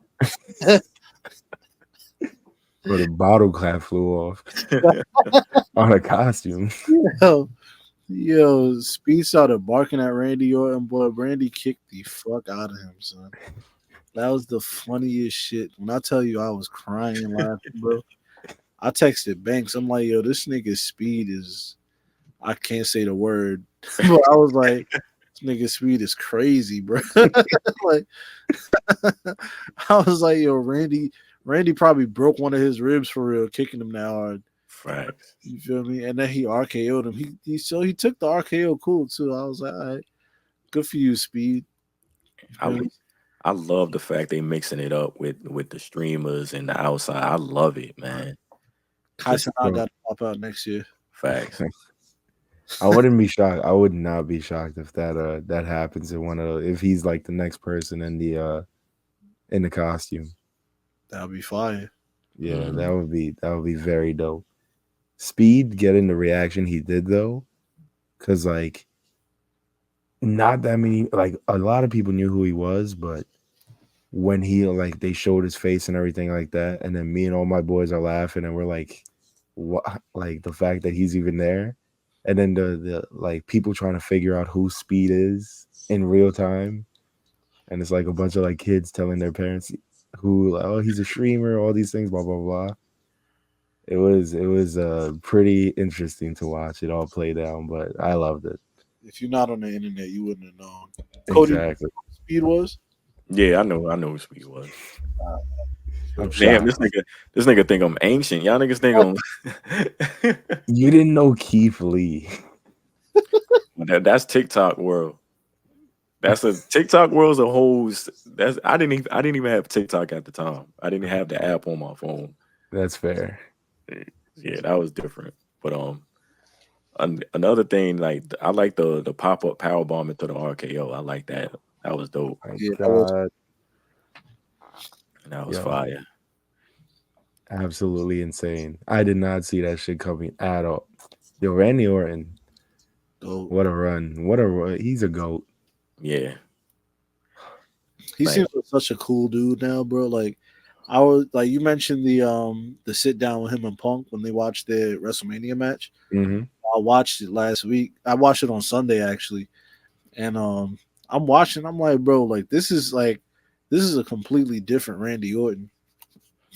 But the bottle cap flew off on a costume. yo, yo, Speed started barking at Randy Orton, boy. Randy kicked the fuck out of him, son. That was the funniest shit. When I tell you I was crying laughing, bro. I texted Banks. I'm like, yo, this nigga Speed is I can't say the word. But I was like, this nigga Speed is crazy, bro. Like I was like, yo, Randy probably broke one of his ribs for real, kicking him that hard. Facts. You feel me? And then he RKO'd him. He took the RKO cool too. I was like, all right, good for you, Speed. You I feel me? I love the fact they mixing it up with the streamers and the outside. I love it, man. Kai Just Cenat Bro, got to pop out next year. facts. I wouldn't be shocked. I would not be shocked if that happens in if he's like the next person in the costume. That'll be fire. Yeah, Mhm. that would be very dope. Speed getting the reaction he did though, because like not that many, like a lot of people knew who he was, but when he like they showed his face and everything like that, and then me and all my boys are laughing and we're like, what? Like the fact that he's even there, and then the like people trying to figure out who Speed is in real time, and it's like a bunch of like kids telling their parents who like, oh, he's a streamer, all these things, blah blah blah. It was pretty interesting to watch it all play down, but I loved it. If you're not on the internet, you wouldn't have known. Cody, Exactly. Speed was. Yeah, I know who Speed was. I'm Damn, shocked. this nigga think I'm ancient. Y'all niggas think I'm You didn't know Keith Lee. that's TikTok world. That's a TikTok world's a whole. That's I didn't even have TikTok at the time. I didn't have the app on my phone. That's fair. Yeah, that was different. But another thing, like I like the pop up power bomb into the RKO. I like that. That was dope. My Yeah, that was. God. That was Yo, fire. absolutely insane. I did not see that shit coming at all. Yo, Randy Orton, Dope. what a run. What a run. He's a GOAT. Yeah, He like seems like such a cool dude now, bro. Like I was like you mentioned the sit down with him and Punk when they watched their WrestleMania match. Mm-hmm. I watched it last week. I watched it on Sunday actually, and I'm watching. I'm like, bro, like this is a completely different Randy Orton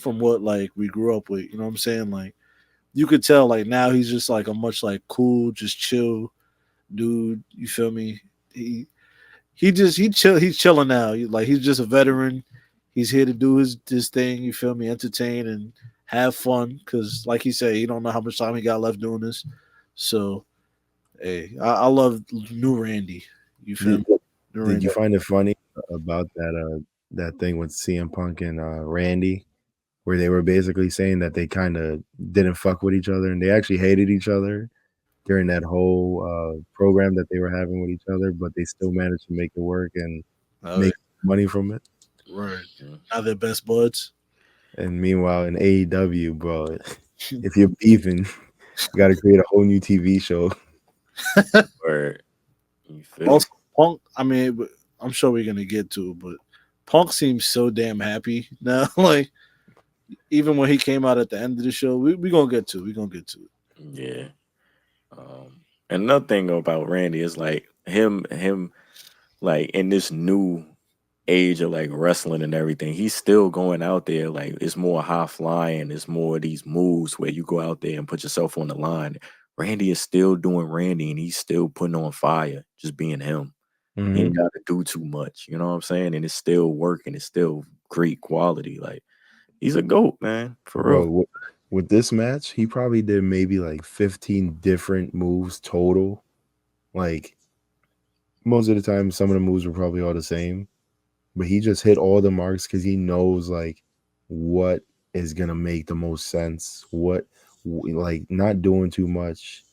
from what like we grew up with. You know what I'm saying? Like you could tell like now he's just like a much like cool, just chill dude. You feel me? He's chilling now. Like he's just a veteran. He's here to do his thing. You feel me? Entertain and have fun. Cause like he said, he don't know how much time he got left doing this. So hey, I love new Randy. You feel Did, me? New did you Randy. find it funny about that thing with CM Punk and Randy, where they were basically saying that they kind of didn't fuck with each other and they actually hated each other during that whole program that they were having with each other, but they still managed to make it work and Oh, yeah, make money from it. right. mm, Now they're best buds. And meanwhile, in AEW, bro, if you're beefing, you got to create a whole new TV show. where you feel me? Also, Punk. I mean, I'm sure we're gonna get to it, but Punk seems so damn happy now. Like even when he came out at the end of the show, we gonna get to it. We gonna get to it. Yeah. And another thing about Randy is like him like in this new age of like wrestling and everything, he's still going out there. Like it's more high flying, it's more of these moves where you go out there and put yourself on the line. Randy is still doing Randy and he's still putting on fire, just being him. He Mm-hmm. ain't got to do too much, you know what I'm saying? And it's still working, it's still great quality. Like he's a goat, man, for real. Bro, with this match, he probably did maybe like 15 different moves total. Like most of the time, some of the moves were probably all the same, but he just hit all the marks because he knows like what is gonna make the most sense. Like not doing too much,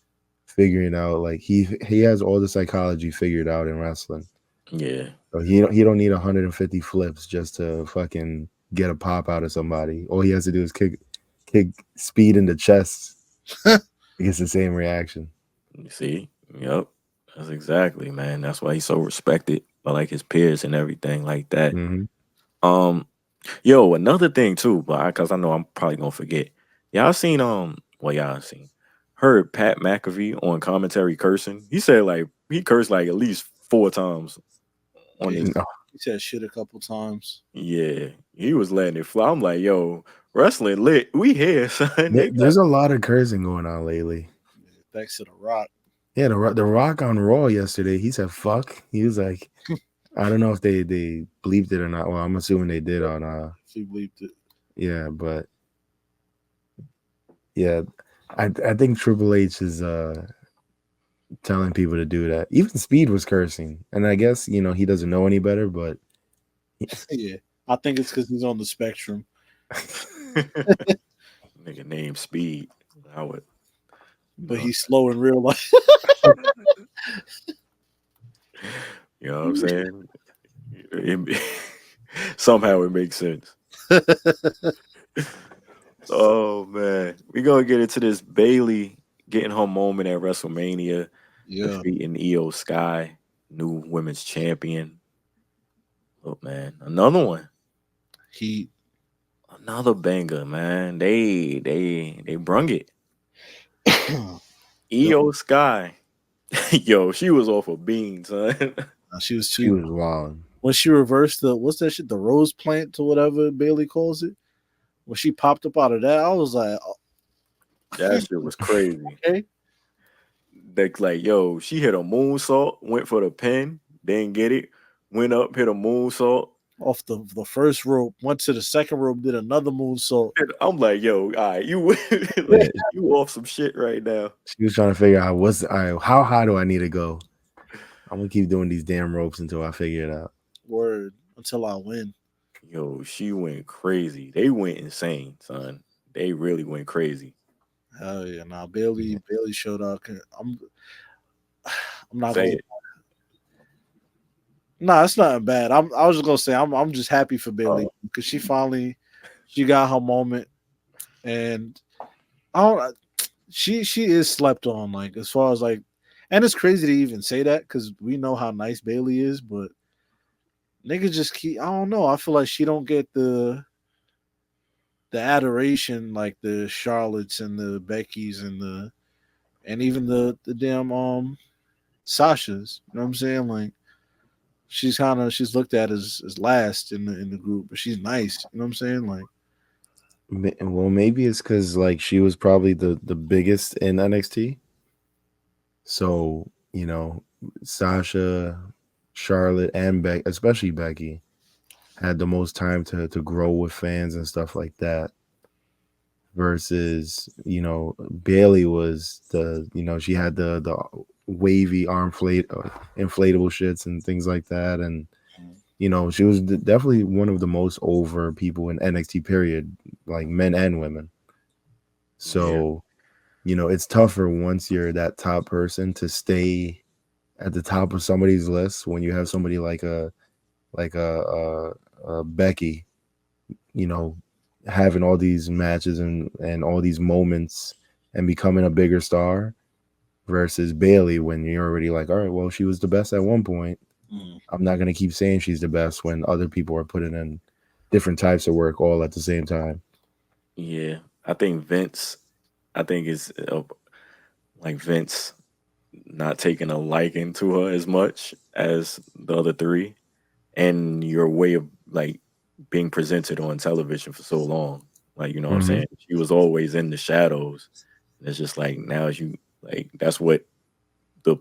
figuring out like he has all the psychology figured out in wrestling. Yeah. So he don't need 150 flips just to fucking get a pop out of somebody. All he has to do is kick speed in the chest. He gets the same reaction. You see? Yep. That's exactly, man. That's why he's so respected by like his peers and everything like that. Mm-hmm. Yo, another thing too, but because I know I'm probably gonna forget. Y'all seen y'all seen heard Pat McAfee on commentary cursing. He said like he cursed like at least 4 times on Yeah, this. he said shit a couple times. Yeah, he was letting it fly. I'm like, yo, wrestling lit. We here, son. There's a lot of cursing going on lately. Yeah, thanks to The Rock. Yeah, the Rock on Raw yesterday, he said fuck. He was like, I don't know if they bleeped it or not. Well, I'm assuming they did on He bleeped it. yeah, but yeah, I think Triple H is telling people to do that. Even Speed was cursing, and I guess he doesn't know any better, but Yeah, I think it's because he's on the spectrum. Nigga named Speed. I would. But he's slow in real life. You know what I'm saying? Somehow it makes sense. Oh man, we gonna get into this Bailey getting her moment at WrestleMania, Yeah, defeating Io Sky, new women's champion. Look, man, another one, he. another banger, man. They brung it. Io Sky, yo, she was off a bean, son. She was she was wild. When she reversed the what's that shit, the rose plant or whatever Bailey calls it. When she popped up out of that, I was like, oh, That shit was crazy. okay. Like, yo, she hit a moonsault, went for the pin, didn't get it, went up, hit a moonsault. Off the first rope, went to the second rope, did another moonsault. And I'm like, yo, all right, you like, you off some shit right now. She was trying to figure out how high do I need to go. I'm gonna keep doing these damn ropes until I figure it out. Word, until I win. Yo, she went crazy. They went insane, son. They really went crazy. Hell yeah! Now Bailey showed up. I'm not Say gonna. it. Nah, it's not bad. I was just gonna say I'm just happy for Bailey because she got her moment, and I don't. She is slept on, like as far as like, and it's crazy to even say that because we know how nice Bailey is, but niggas just keep. I don't know. I feel like she don't get the adoration like the Charlottes and the Beckys and even the damn Sasha's. You know what I'm saying? Like she's looked at as last in the group, but she's nice. You know what I'm saying? Like Well, maybe it's because like she was probably the biggest in NXT. So Sasha, Charlotte, and especially Becky, had the most time to grow with fans and stuff like that. Versus Bailey was she had the wavy inflatable shits and things like that, and she was definitely one of the most over people in NXT period, like men and women. So it's tougher once you're that top person to stay at the top of somebody's list when you have somebody like a Becky, having all these matches and all these moments and becoming a bigger star versus Bailey when you're already like, all right, well, she was the best at one point. I'm not going to keep saying she's the best when other people are putting in different types of work all at the same time. Yeah, I think Vince, is like Vince not taking a liking to her as much as the other three, and your way of like being presented on television for so long. Like, you know what I'm saying? She was always in the shadows. And it's just like now you like that's what the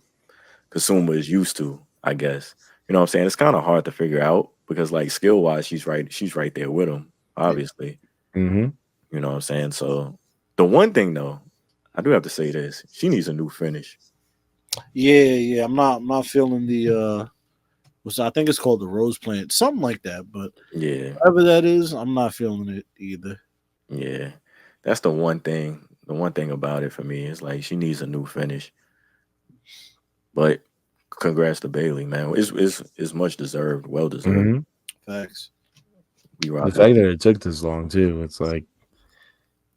consumer is used to, I guess. You know what I'm saying? It's kind of hard to figure out because like skill wise, she's right there with him, obviously. Mm-hmm. You know what I'm saying? So The one thing though, I do have to say this: she needs a new finish. Yeah. I'm not feeling the which I think it's called the rose plant, something like that. But Yeah, whatever that is, I'm not feeling it either. yeah, that's the one thing. The one thing about it for me is like she needs a new finish. But congrats to Bailey, man. It's much deserved, well deserved. Hmm. Facts. We The rocking fact with that it took this long too, it's like,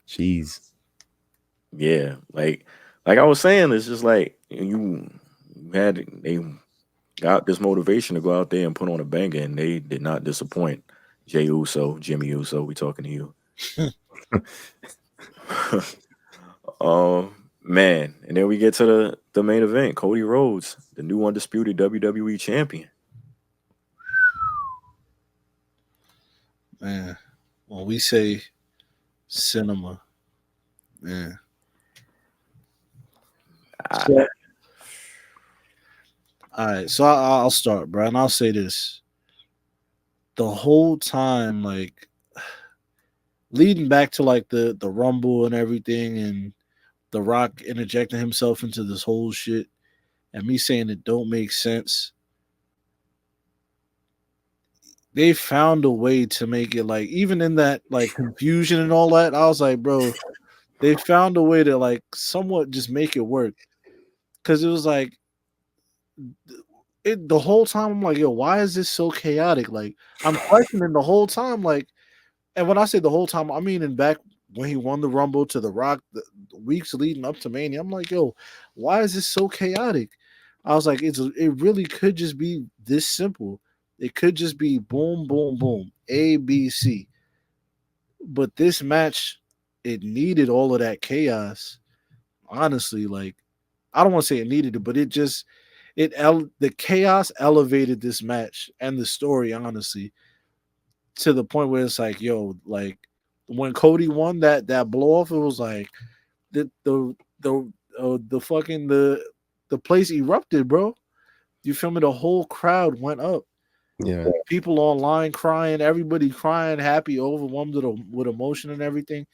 jeez. yeah, like I was saying, it's just like you had they got this motivation to go out there and put on a banger, and they did not disappoint. Jay Uso, Jimmy Uso, we talking to you. Man, and then we get to the main event. Cody Rhodes, the new undisputed WWE champion. Man, when we say cinema, man. I, So, all right, so I'll start, bro, and I'll say this: the whole time, like leading back to like the Rumble and everything, and The Rock interjecting himself into this whole shit, and me saying it don't make sense. They found a way to make it like even in that like confusion and all that. I was like, bro, they found a way to like somewhat just make it work because it was like it the whole time. I'm like, yo, why is this so chaotic? Like I'm questioning the whole time, like. And when I say the whole time, I mean in back when he won the Rumble to The Rock, the weeks leading up to Mania. I'm like, yo, why is this so chaotic? I was like, it really could just be this simple. It could just be boom, boom, boom, A, B, C. But this match, it needed all of that chaos. Honestly, like I don't want to say it needed it, but it just the chaos elevated this match and the story. Honestly, to the point where it's like, yo, like when Cody won that blow off, it was like the fucking the place erupted, bro. You feel me? The whole crowd went up. Yeah. People online crying, everybody crying, happy, overwhelmed with emotion and everything.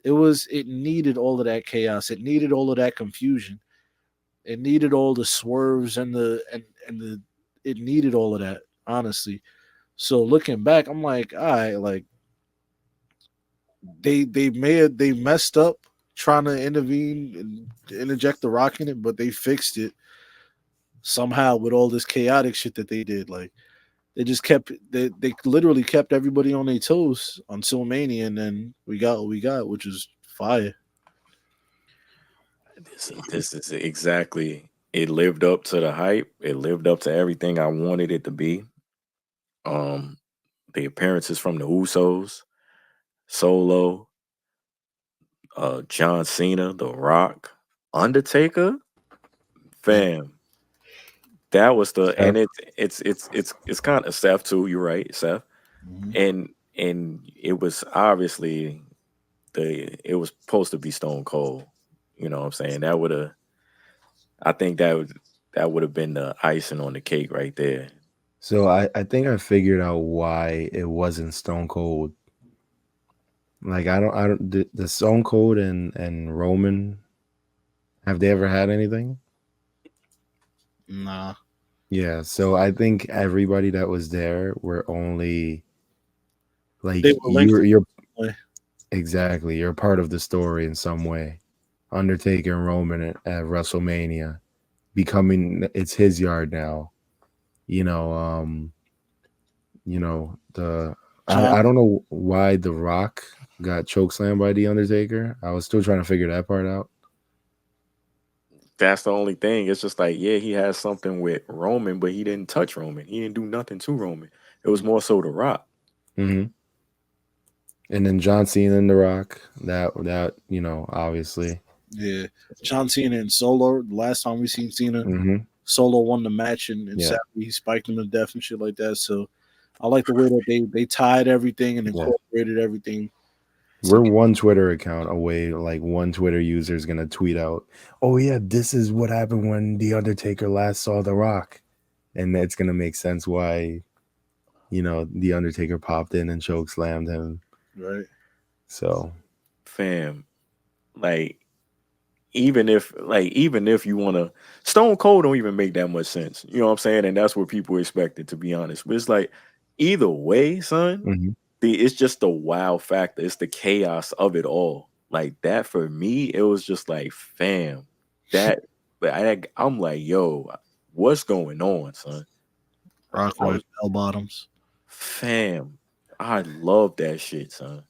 It needed all of that chaos. It needed all of that confusion. It needed all the swerves and the it needed all of that, honestly. So looking back, I'm like, all right, like they messed up trying to intervene and interject the Rock in it, but they fixed it somehow with all this chaotic shit that they did. Like they literally kept everybody on their toes until Mania, and then we got what we got, which is fire. this is exactly. It lived up to the hype. It lived up to everything I wanted it to be. Um, the appearances from the Usos, Solo, John Cena, The Rock, Undertaker, Yeah. fam. That was the and Seth. it's kind of Seth too. You're right, Seth. Mhm. And it was obviously it was supposed to be Stone Cold. You know what I'm saying? That would have I think that would have been the icing on the cake right there. So I think I figured out why it wasn't Stone Cold. Like I don't the Stone Cold and Roman, have they ever had anything? Nah, Yeah, so I think everybody that was there were only like they were linked in you're some way. exactly, you're part of the story in some way. Undertaker and Roman at WrestleMania becoming it's his yard now. You know, the John, I don't know why The Rock got chokeslammed by the Undertaker. I was still trying to figure that part out. That's the only thing. It's just like, yeah, he has something with Roman, but he didn't touch Roman. He didn't do nothing to Roman. It was more so The Rock. Hmm. And then John Cena and The Rock. That obviously. yeah, John Cena and Solo. The last time we seen Cena, Hmm. Solo won the match, and Yeah, sadly he spiked him to death and shit like that. So I like the way that they tied everything and yeah. incorporated everything. We're one Twitter account away. Like one Twitter user is gonna tweet out, "Oh yeah, this is what happened when the Undertaker last saw The Rock," and it's gonna make sense why the Undertaker popped in and choke slammed him. Right. So Fam, like even if you want to, Stone Cold don't even make that much sense. You know what I'm saying? And that's what people expected, to be honest. But it's like either way, son, Hmm. it's just the wow factor. It's the chaos of it all. Like that for me, it was just like, fam, that. But I'm like, yo, what's going on, son? Rock I White was, bell bottoms. fam, I love that shit, son.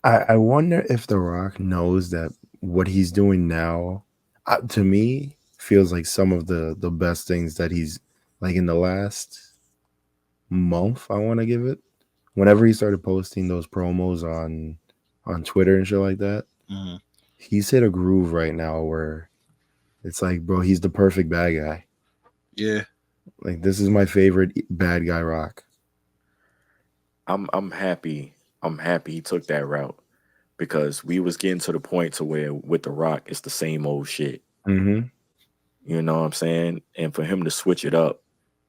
I wonder if The Rock knows that what he's doing now, to me, feels like some of the best things that he's like in the last month. I want to give it. Whenever he started posting those promos on Twitter and shit like that, Mhm. he's hit a groove right now where it's like, bro, he's the perfect bad guy. Yeah. Like this is my favorite bad guy Rock. I'm happy. I'm happy he took that route because we was getting to the point to where with The Rock, it's the same old shit. Mm-hmm. You know what I'm saying? And for him to switch it up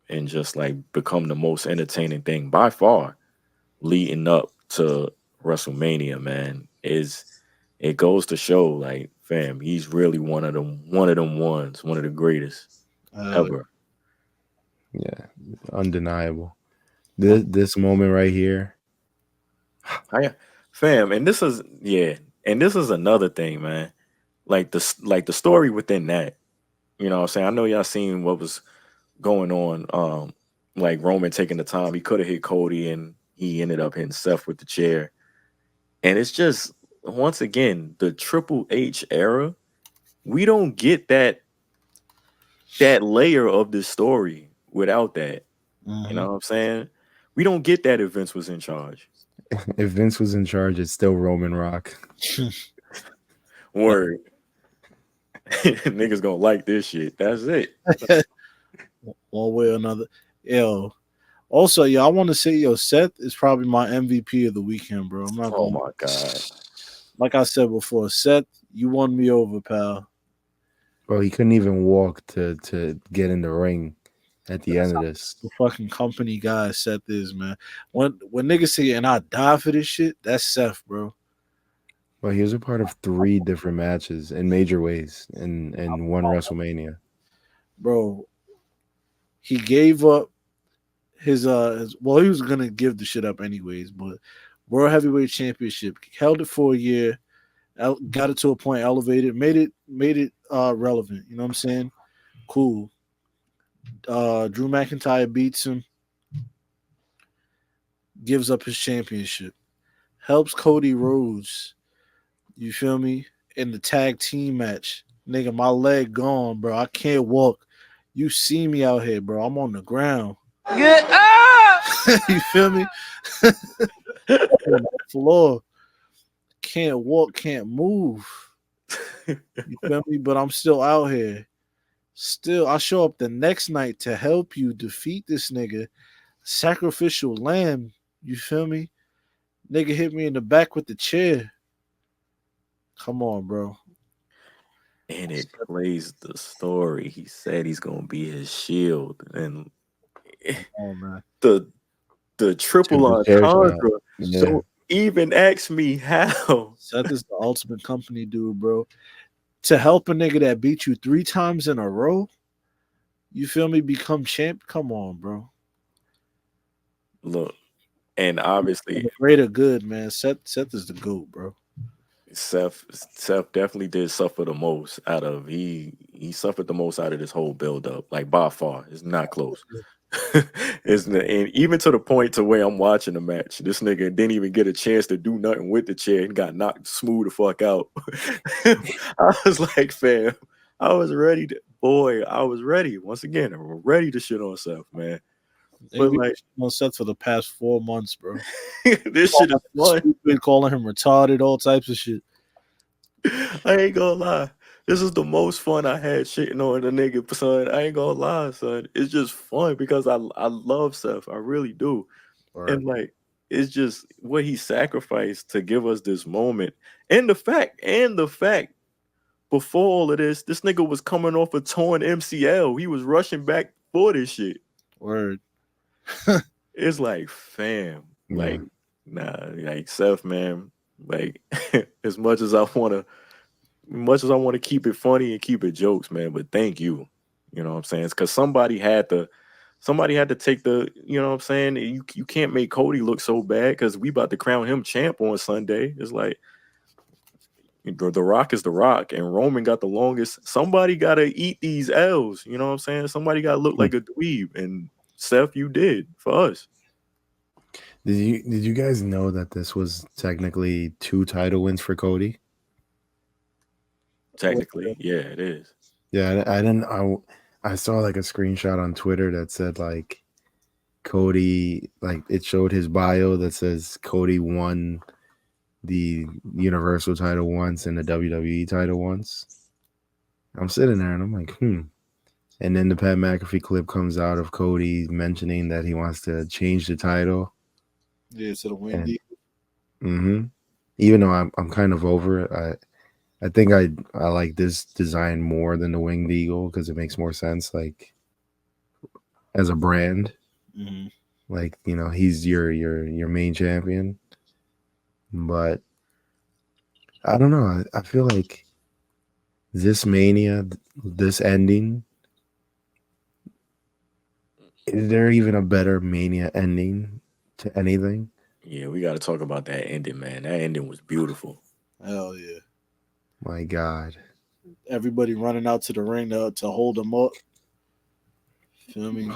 and just like become the most entertaining thing by far leading up to WrestleMania, man, is it goes to show like, fam, he's really one of them ones, one of the greatest Uh, ever. Yeah, undeniable. One, This moment right here. I, fam, and this is yeah, and this is another thing, man. Like the story within that. You know what I'm saying? I know y'all seen what was going on. Like Roman taking the time. He could have hit Cody and he ended up hitting Seth with the chair. And it's just once again the Triple H era. We don't get that layer of this story without that. You mhm. know what I'm saying? We don't get that if Vince was in charge. If Vince was in charge, it's still Roman Rock. Word. Niggas gonna like this shit. That's it. One way or another. Yo. Also, yo, I want to say, yo, Seth is probably my MVP of the weekend, bro. I'm not Oh going. my god. Like I said before, Seth, you won me over, pal. Bro, he couldn't even walk to get in the ring at the That's end of how this. the fucking company guy Seth is, man. When niggas say, and I die for this shit, that's Seth, bro. Well, he was a part of 3 different matches in major ways in one WrestleMania. Bro, he gave up well, he was gonna give the shit up anyways, but World Heavyweight Championship held it for a year, got it to a point, elevated, made it relevant. You know what I'm saying? Cool. Drew McIntyre beats him, gives up his championship, helps Cody Rhodes. You feel me? In the tag team match, nigga, my leg gone, bro. I can't walk. You see me out here, bro. I'm on the ground. Get up! You feel me? On the floor. Can't walk, can't move. You feel me? But I'm still out here. Still, I show up the next night to help you defeat this nigga. Sacrificial lamb. You feel me? Nigga hit me in the back with the chair. Come on, bro. And it plays the story. He said he's gonna be his shield. And Come on, man. the the Took triple the chair shot. entendre Yeah. don't even ask me how. Seth is the ultimate company dude, bro. To help a nigga that beat you 3 times in a row, you feel me, become champ? Come on, bro. Look, and For obviously the greater good, man. Seth is the GOAT, bro. Seth definitely did suffer the most out of he suffered the most out of this whole build up, like by far. It's not close. And even to the point to where I'm watching the match, this nigga didn't even get a chance to do nothing with the chair and got knocked smooth the fuck out. I was like, fam, I was ready to boy, I was ready. Once again, I'm ready to shit on Seth, man. Nigga, But we like on Seth for the past 4 months, bro. this shit is fun. Stupid, calling him retarded, all types of shit. I ain't gonna lie. This is the most fun I had shitting on the nigga, son. I ain't gonna lie, son. It's just fun because I love Seth. I really do. Or And like it's just what he sacrificed to give us this moment. And the fact before all of this nigga was coming off a torn MCL. He was rushing back for this shit. word. It's like, fam, Yeah. like, nah, like Seth, man, like as much as I wanna much as I want to keep it funny and keep it jokes, man, but thank you. You know what I'm saying? It's because somebody had to take the, you know what I'm saying? You can't make Cody look so bad because we about to crown him champ on Sunday. It's like the Rock is the Rock, and Roman got the longest. Somebody got to eat these L's. You know what I'm saying? Somebody got to look like a dweeb, and Seth, you did for us. Did you guys know that this was technically 2 title wins for Cody? Technically, yeah, it is. Yeah, I didn't. I saw like a screenshot on Twitter that said like Cody, like it showed his bio that says Cody won the Universal title once and the WWE title once. I'm sitting there and I'm like, And then the Pat McAfee clip comes out of Cody mentioning that he wants to change the title. Yeah, to the Wendy. Even though I'm kind of over it, I think I like this design more than the Winged Eagle because it makes more sense, like as a brand. Mm-hmm. Like, you know, he's your main champion. But I don't know. I feel like this Mania, this ending, is there even a better Mania ending to anything? Yeah, we got to talk about that ending, man. That ending was beautiful. Hell yeah. My God. Everybody running out to the ring to hold him up. Feel me?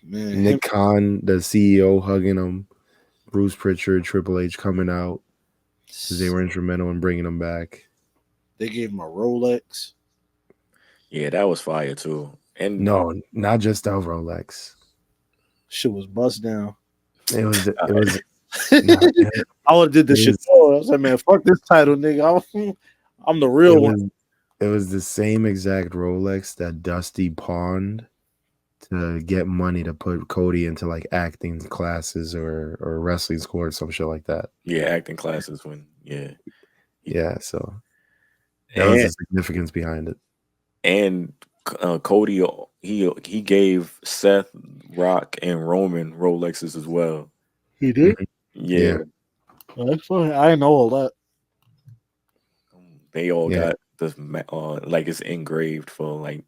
Man, Nick Khan, the CEO, hugging him. Bruce Pritchard, Triple H coming out because they were instrumental in bringing him back. They gave him a Rolex. Yeah, that was fire too. And no, not just a Rolex. Shit was bust down. It was. I would have did this shit. I was like, man, fuck this title, nigga. I'm the real one. It was the same exact Rolex that Dusty pawned to get money to put Cody into like acting classes or wrestling school or some shit like that. Yeah, acting classes Yeah, so that was the significance behind it. And Cody, he gave Seth, Rock, and Roman Rolexes as well. He did? Yeah. That's funny. I didn't know all that. They all got this like it's engraved for like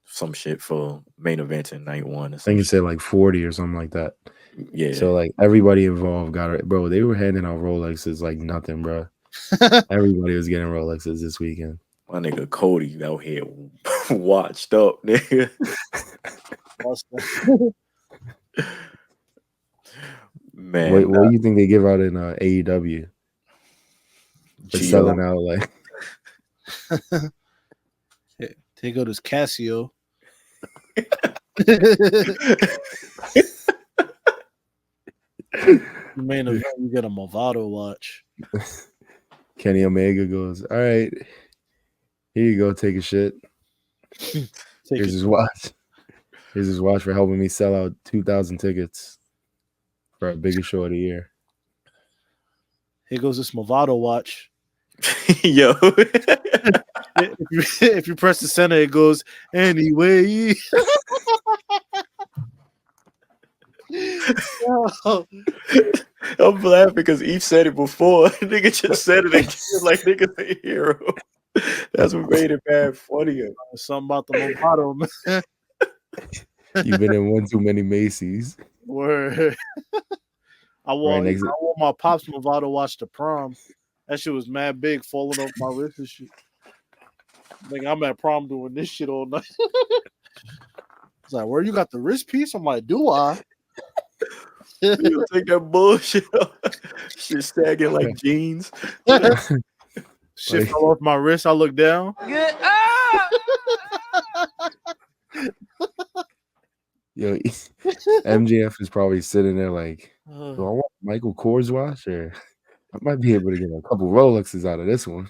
some shit for main event in night one. I think it said like 40 or something like that. Yeah. So like everybody involved got it, bro. They were handing out Rolexes like nothing, bro. Everybody was getting Rolexes this weekend. My nigga Cody out here watched up, nigga. Man, what do you think they give out in AEW? For selling out like. Here go this Casio. Main event, you get a Movado watch. Kenny Omega goes, all right, here you go, take a shit. Here's his watch. Here's his watch for helping me sell out 2,000 tickets for our biggest show of the year. Here goes this Movado watch. Yo. if you press the center, it goes anyway. I'm laughing because Eve said it before. Nigga just said it again like nigga's a hero. That's what made it bad funnier. Something about the Movado, man. You've been in one too many Macy's. Word. I wore my Pops Movado watch to prom. That shit was mad big, falling off my wrist and shit. Like, I'm at prom doing this shit all night. It's like, where you got the wrist piece? I'm like, do I? You take that bullshit off. Shit sagging like jeans. Shit fell off my wrist. I look down. Yo, MJF is probably sitting there like, do I want Michael Kors watch or I might be able to get a couple Rolexes out of this one.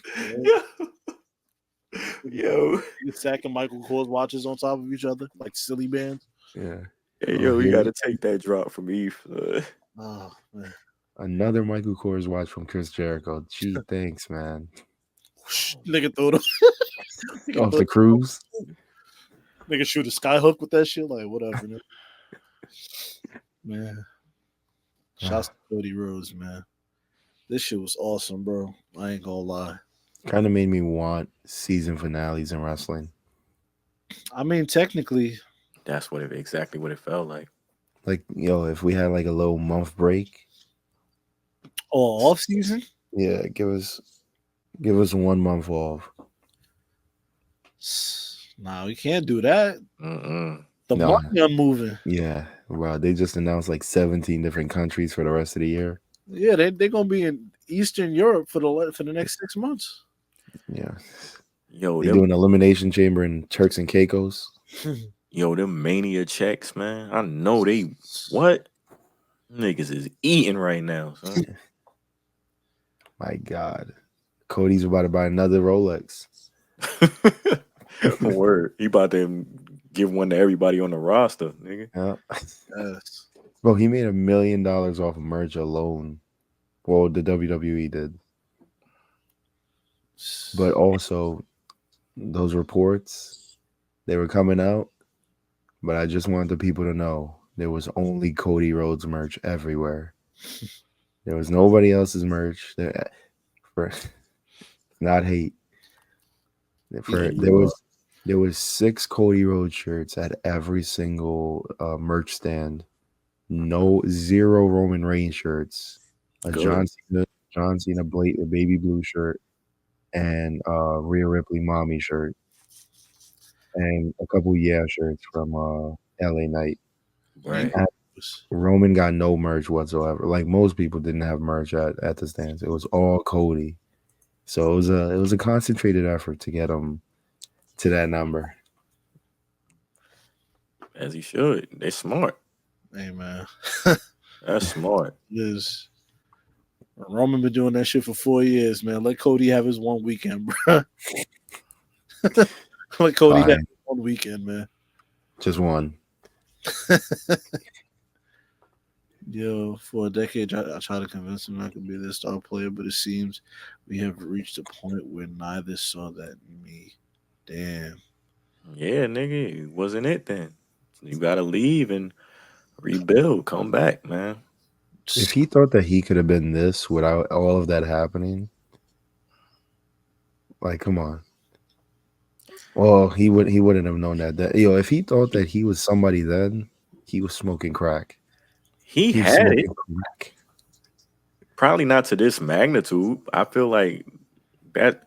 Yo. You're stacking Michael Kors watches on top of each other like silly bands. Yeah. Hey, yo, you got to take that drop from Eve. Oh, man. Another Michael Kors watch from Chris Jericho. Gee, thanks, man. Nigga threw them off the cruise. Nigga shoot a skyhook with that shit. Like, whatever. Man. Shouts to Cody Rhodes, man. This shit was awesome, bro. I ain't gonna lie. Kind of made me want season finales in wrestling. I mean, technically, That's exactly what it felt like. Like, if we had like a little month break, or off season. yeah, give us 1 month off. Nah, we can't do that. Mm-mm. The No. money are moving. Yeah, bro. They just announced like 17 different countries for the rest of the year. Yeah, they're gonna be in Eastern Europe for the next 6 months. Yeah. Yo, They them, do an elimination chamber in Turks and Caicos. them Mania checks, man. I know they what niggas is eating right now, son. My God. Cody's about to buy another Rolex. Word, he about to give one to everybody on the roster, nigga. Yeah. Yes. Bro, he made $1 million off of merch alone. Well, the WWE did. But also, those reports, they were coming out. But I just want the people to know there was only Cody Rhodes merch everywhere. There was nobody else's merch. For not hate. Yeah, There was 6 Cody Rhodes shirts at every single merch stand. Zero Roman Reigns shirts. A good. John Cena baby blue shirt, and Rhea Ripley mommy shirt, and a couple shirts from LA Knight. Right. Roman got no merch whatsoever. Like most people didn't have merch at the stands. It was all Cody. So it was a concentrated effort to get him to that number. As he should. They smart. Hey man, That's smart. is Roman been doing that shit for 4 years, man. Let Cody have his one weekend, bro. Let Cody have his one weekend, man. Just one. Yo, for a decade, I tried to convince him I could be this star player, but it seems we have reached a point where neither saw that in me. Damn. Yeah, nigga, it wasn't it then. You gotta leave and rebuild. Come back, man. If he thought that he could have been this without all of that happening, like, come on. Well, he wouldn't have known that. If he thought that he was somebody then, he was smoking crack. He was had it. smoking crack. Probably not to this magnitude. I feel like that.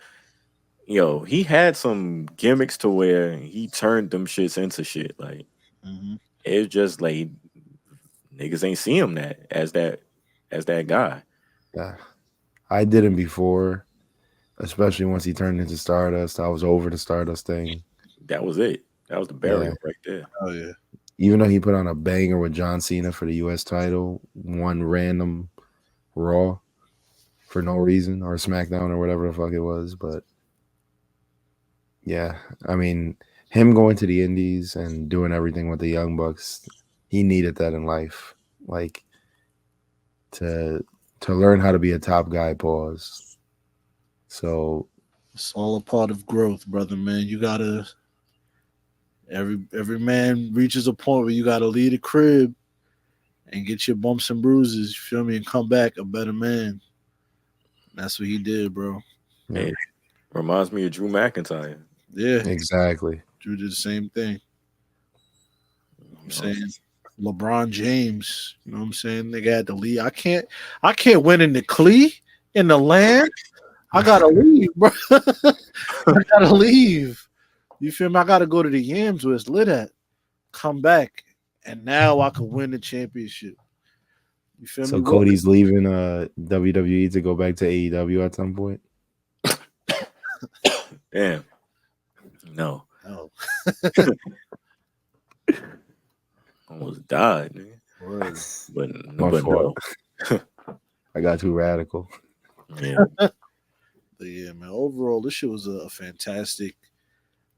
He had some gimmicks to where he turned them shits into shit. Like it's just like niggas ain't see him as that guy. Yeah, I didn't before, especially once he turned into Stardust. I was over the Stardust thing. That was it. That was the burial right there. Oh yeah. Even though he put on a banger with John Cena for the U.S. title, one random Raw for no reason, or SmackDown or whatever the fuck it was, but yeah, I mean, him going to the Indies and doing everything with the Young Bucks, he needed that in life, like to learn how to be a top guy. Pause. So it's all a part of growth, brother, man. You gotta every man reaches a point where you gotta leave the crib and get your bumps and bruises, you feel me, and come back a better man. That's what he did, bro. yeah. Hey, reminds me of Drew McIntyre. Yeah. Exactly. Drew did the same thing. I'm saying LeBron James, you know what I'm saying? Nigga had to leave. I can't win in the Clee in the land. I gotta leave, bro. I gotta leave. You feel me? I gotta go to the Yams where it's lit at. Come back. And now I can win the championship. You feel me? So Cody's leaving WWE to go back to AEW at some point. Damn. No. Oh. Almost died, nigga. But no. I got too radical. Yeah. But yeah, man. Overall, this shit was a fantastic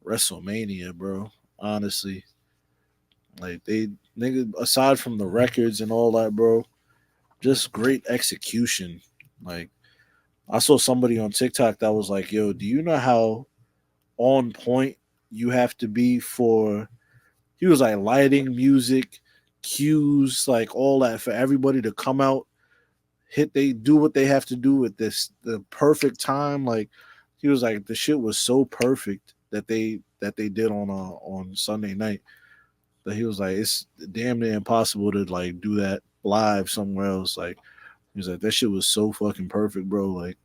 WrestleMania, bro. Honestly. Like nigga, aside from the records and all that, bro, just great execution. Like I saw somebody on TikTok that was like, yo, do you know how on point you have to be for he was like lighting, music, cues, like all that for everybody to come out, they do what they have to do with the perfect time. Like he was like the shit was so perfect that they did on Sunday night that he was like it's damn near impossible to like do that live somewhere else. Like he was like that shit was so fucking perfect, bro. Like,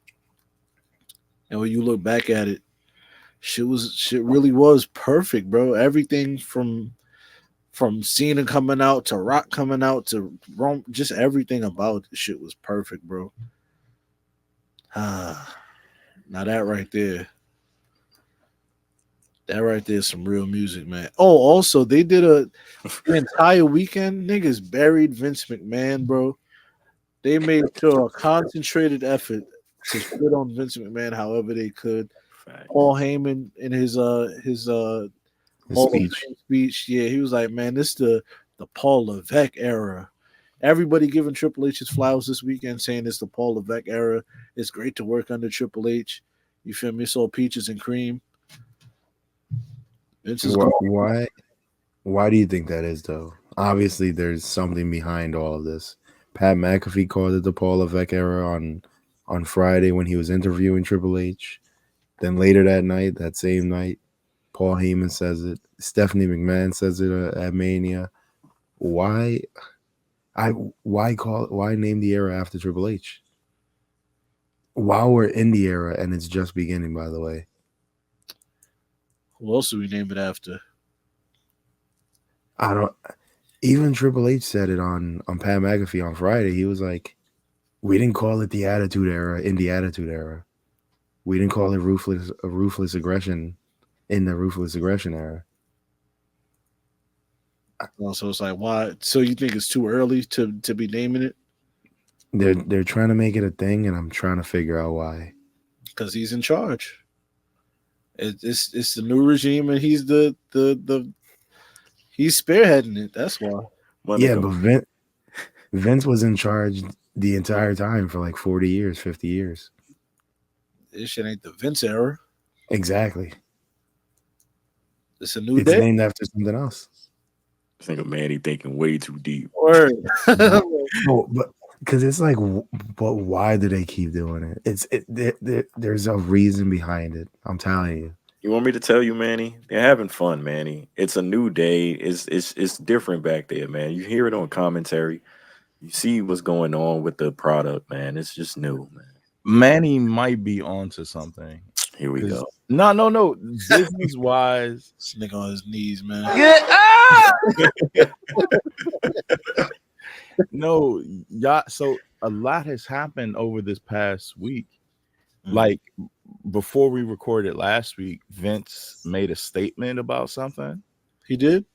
and when you look back at it, shit really was perfect, bro. Everything from Cena coming out to Rock coming out to Rome, just everything about the shit was perfect, bro. Ah, now that right there is some real music, man. Oh, also they did the entire weekend. Niggas buried Vince McMahon, bro. They made sure a concentrated effort to shit on Vince McMahon however they could. Facts. Paul Heyman in his His Hall of speech. Fame speech, yeah, he was like, "Man, this the Paul Levesque era." Everybody giving Triple H his flowers this weekend, saying it's the Paul Levesque era. It's great to work under Triple H. You feel me? It's all peaches and cream. Vince is Why, gone. why? Why do you think that is, though? Obviously, there's something behind all of this. Pat McAfee called it the Paul Levesque era on Friday when he was interviewing Triple H. Then later that night, that same night, Paul Heyman says it. Stephanie McMahon says it at Mania. Why? I why name the era after Triple H? While we're in the era and it's just beginning, by the way. Who else do we name it after? I don't. Even Triple H said it on Pat McAfee on Friday. He was like, "We didn't call it the Attitude Era in the Attitude Era. We didn't call it ruthless aggression in the ruthless aggression era." So it's like, why? So you think it's too early to be naming it They're trying to make it a thing, and I'm trying to figure out why. because he's in charge? It's the new regime, and he's the he's spearheading it. That's why. My Yeah, nigga, but Vince was in charge the entire time for like 40 years, 50 years. This shit ain't the Vince era. Exactly. It's a new It's day. named after something else. this nigga Manny thinking way too deep. Word. No, but because it's like, but why do they keep doing it? There's a reason behind it. I'm telling you. You want me to tell you, Manny? They're having fun, Manny. It's a new day. It's different back there, man. You hear it on commentary. You see what's going on with the product, man. It's just new, man. Manny might be onto something. Here we 'Cause- go. No. Business wise, This nigga on his knees, man. no, yeah. So a lot has happened over this past week. Mhm. Like before we recorded last week, Vince made a statement about something. He did.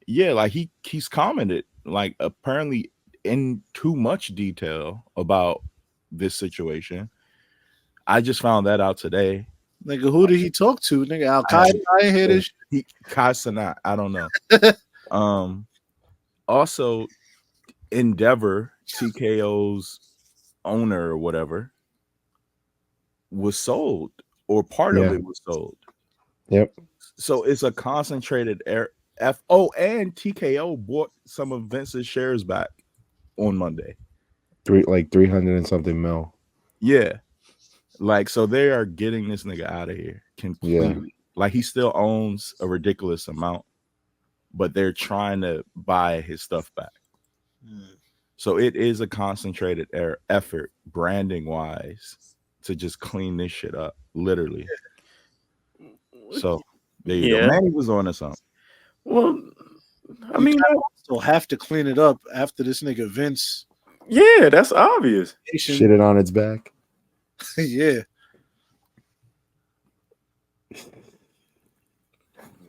Yeah, like he's commented like apparently in too much detail about this situation. I just found that out today. Nigga, who did he talk to? Nigga, Al I Qaeda. I ain't hear this. He Kai Cenat, I don't know. Also Endeavor, TKO's owner or whatever, was sold, or part of Yeah. it was sold. Yep. So it's a concentrated air FO, and TKO bought some of Vince's shares back on Monday. 300 and something mil. Yeah. Like, so they are getting this nigga out of here completely. Like, he still owns a ridiculous amount, but they're trying to buy his stuff back. So it is a concentrated effort, branding wise, to just clean this shit up, literally. So there you go. Manny was on to something. Well, I mean, So have to clean it up after this nigga Vince. yeah, that's obvious. Shit it on its back. Yeah.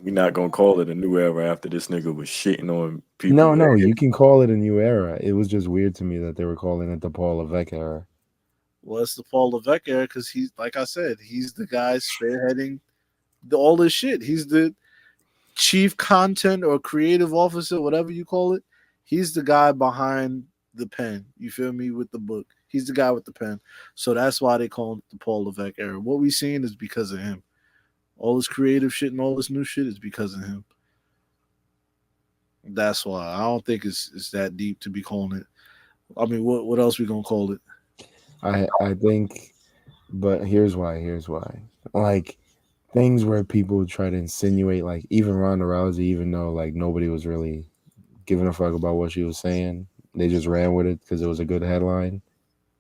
We're not gonna call it a new era after this nigga was shitting on people. No, you can call it a new era. It was just weird to me that they were calling it the Paul Levesque era. Well, it's the Paul Levesque era because he's, like I said, he's the guy spearheading all this shit. He's the chief content or creative officer, whatever you call it. He's the guy behind the pen. You feel me? With the book. He's the guy with the pen. So that's why they call it the Paul Levesque era. What we seen is because of him. All this creative shit and all this new shit is because of him. That's why. I don't think it's that deep to be calling it. I mean, what else we gonna call it? I think, but here's why. like things where people try to insinuate, like even Ronda Rousey, even though like nobody was really giving a fuck about what she was saying, they just ran with it because it was a good headline.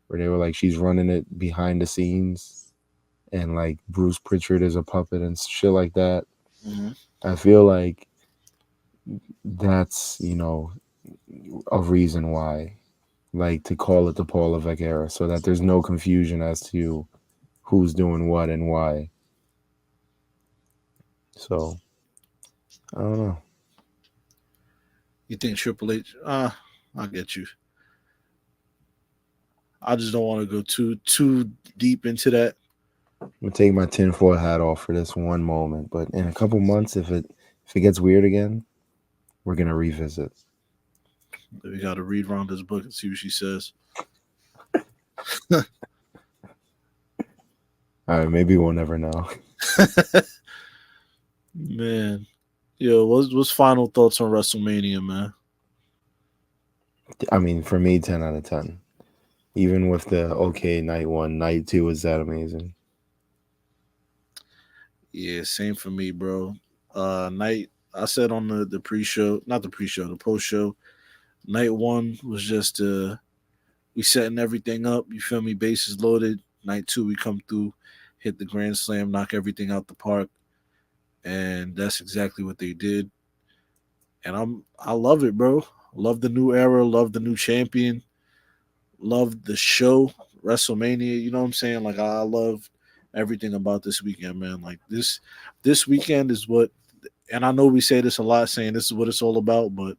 Where they were like, she's running it behind the scenes, and like Bruce Pritchard is a puppet and shit like that. Mm-hmm. I feel like that's a reason why, like to call it the Paul Levesque era, so that there's no confusion as to who's doing what and why. So I don't know. You think Triple H? I get you. I just don't want to go too deep into that. I'm gonna take my tinfoil hat off for this one moment, but in a couple months, if it gets weird again, we're gonna revisit. We got to read Ronda's book and see what she says. All right, maybe we'll never know. Man, yo, what's final thoughts on WrestleMania, man? I mean, for me, 10 out of 10. Even with the okay night 1, night 2 was that amazing. Yeah, same for me, bro. Night I said on the pre-show, not the pre-show, the post-show. Night 1 was just we setting everything up. You feel me? Bases loaded. Night 2, we come through, hit the grand slam, knock everything out the park, and that's exactly what they did. And I love it, bro. Love the new era. Love the new champion. Love the show, WrestleMania. You know what I'm saying? Like I love everything about this weekend, man. Like this weekend is what, and I know we say this a lot, saying this is what it's all about, but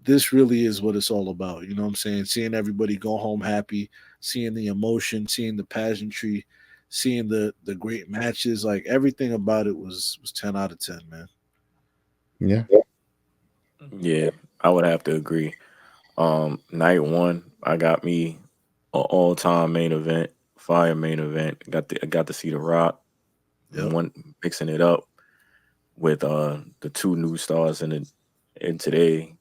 this really is what it's all about. You know what I'm saying? Seeing everybody go home happy, seeing the emotion, seeing the pageantry, seeing the great matches, like everything about it was 10 out of 10, man. Yeah. Yeah, I would have to agree. Night 1, I got me an all-time main event, fire main event. I got to see The Rock, Yep. one mixing it up with the two new stars in today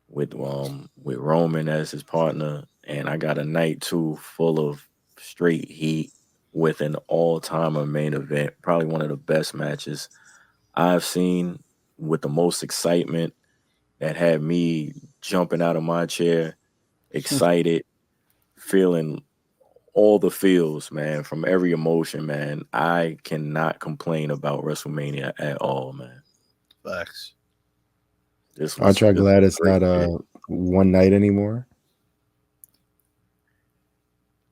with Roman as his partner, and I got a night 2 full of straight heat with an all-timer main event, probably one of the best matches I've seen, with the most excitement, that had me jumping out of my chair, excited, feeling all the feels, man, from every emotion, man. I cannot complain about WrestleMania at all, man. Facts. Aren't you glad it's great not shit. one night anymore?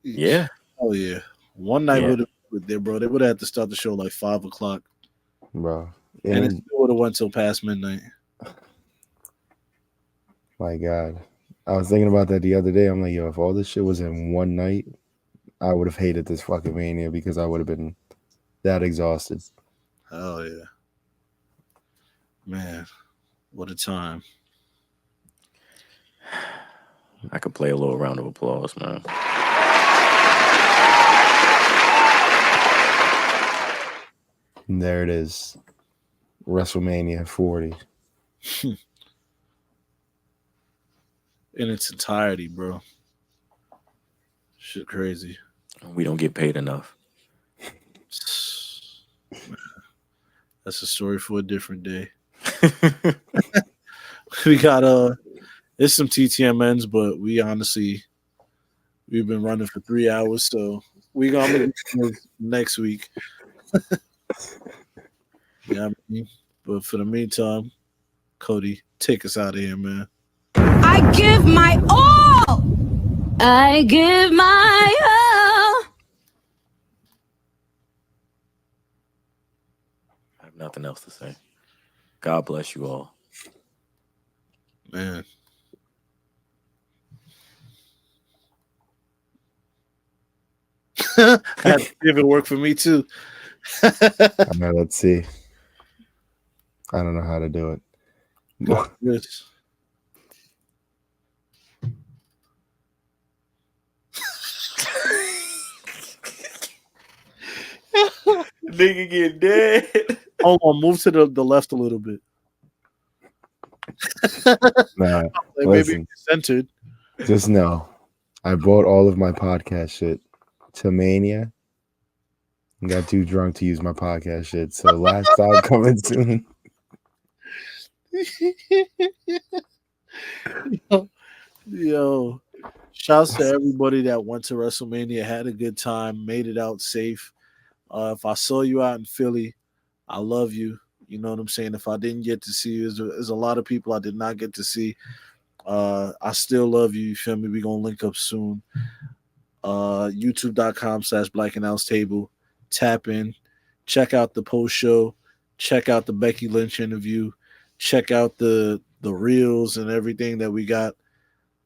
Yeah. Oh yeah. One night Yeah. would have there, bro. They would have had to start the show like 5 o'clock, Bro. and it still would have went till past midnight. My God. I was thinking about that the other day. I'm like, yo, if all this shit was in one night, I would have hated this fucking Mania because I would have been that exhausted. Hell yeah, man! What a time. I could play a little round of applause, man. And there it is. WrestleMania 40. In its entirety, bro. Shit crazy. We don't get paid enough. That's a story for a different day. We got it's some TTMNs, but we've been running for 3 hours, so we gonna make next week. Yeah, I mean, but for the meantime, Cody, take us out of here, man. I give my all. I give my all. I have nothing else to say. God bless you all. Man. I had to see if it worked for me too. Let's see. I don't know how to do it. Yes. Nigga get dead. Hold on, move to the left a little bit. Nah, Like listen, maybe centered. just know I bought all of my podcast shit to Mania, Got too drunk to use my podcast shit. So last stop coming soon. Yo, shouts to everybody that went to WrestleMania, had a good time, made it out safe. If I saw you out in Philly, I love you. You know what I'm saying? If I didn't get to see you, there's a lot of people I did not get to see. I still love you. You feel me? We're going to link up soon. YouTube.com/Black and House Table. Tap in. Check out the post show. Check out the Becky Lynch interview. Check out the reels and everything that we got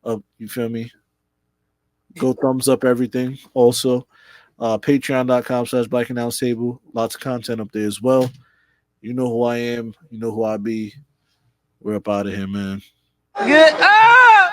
up. You feel me? Go thumbs up everything. Also, Patreon.com/Black and House Table. Lots of content up there as well. You know who I am. You know who I be. We're up out of here, man. Get up!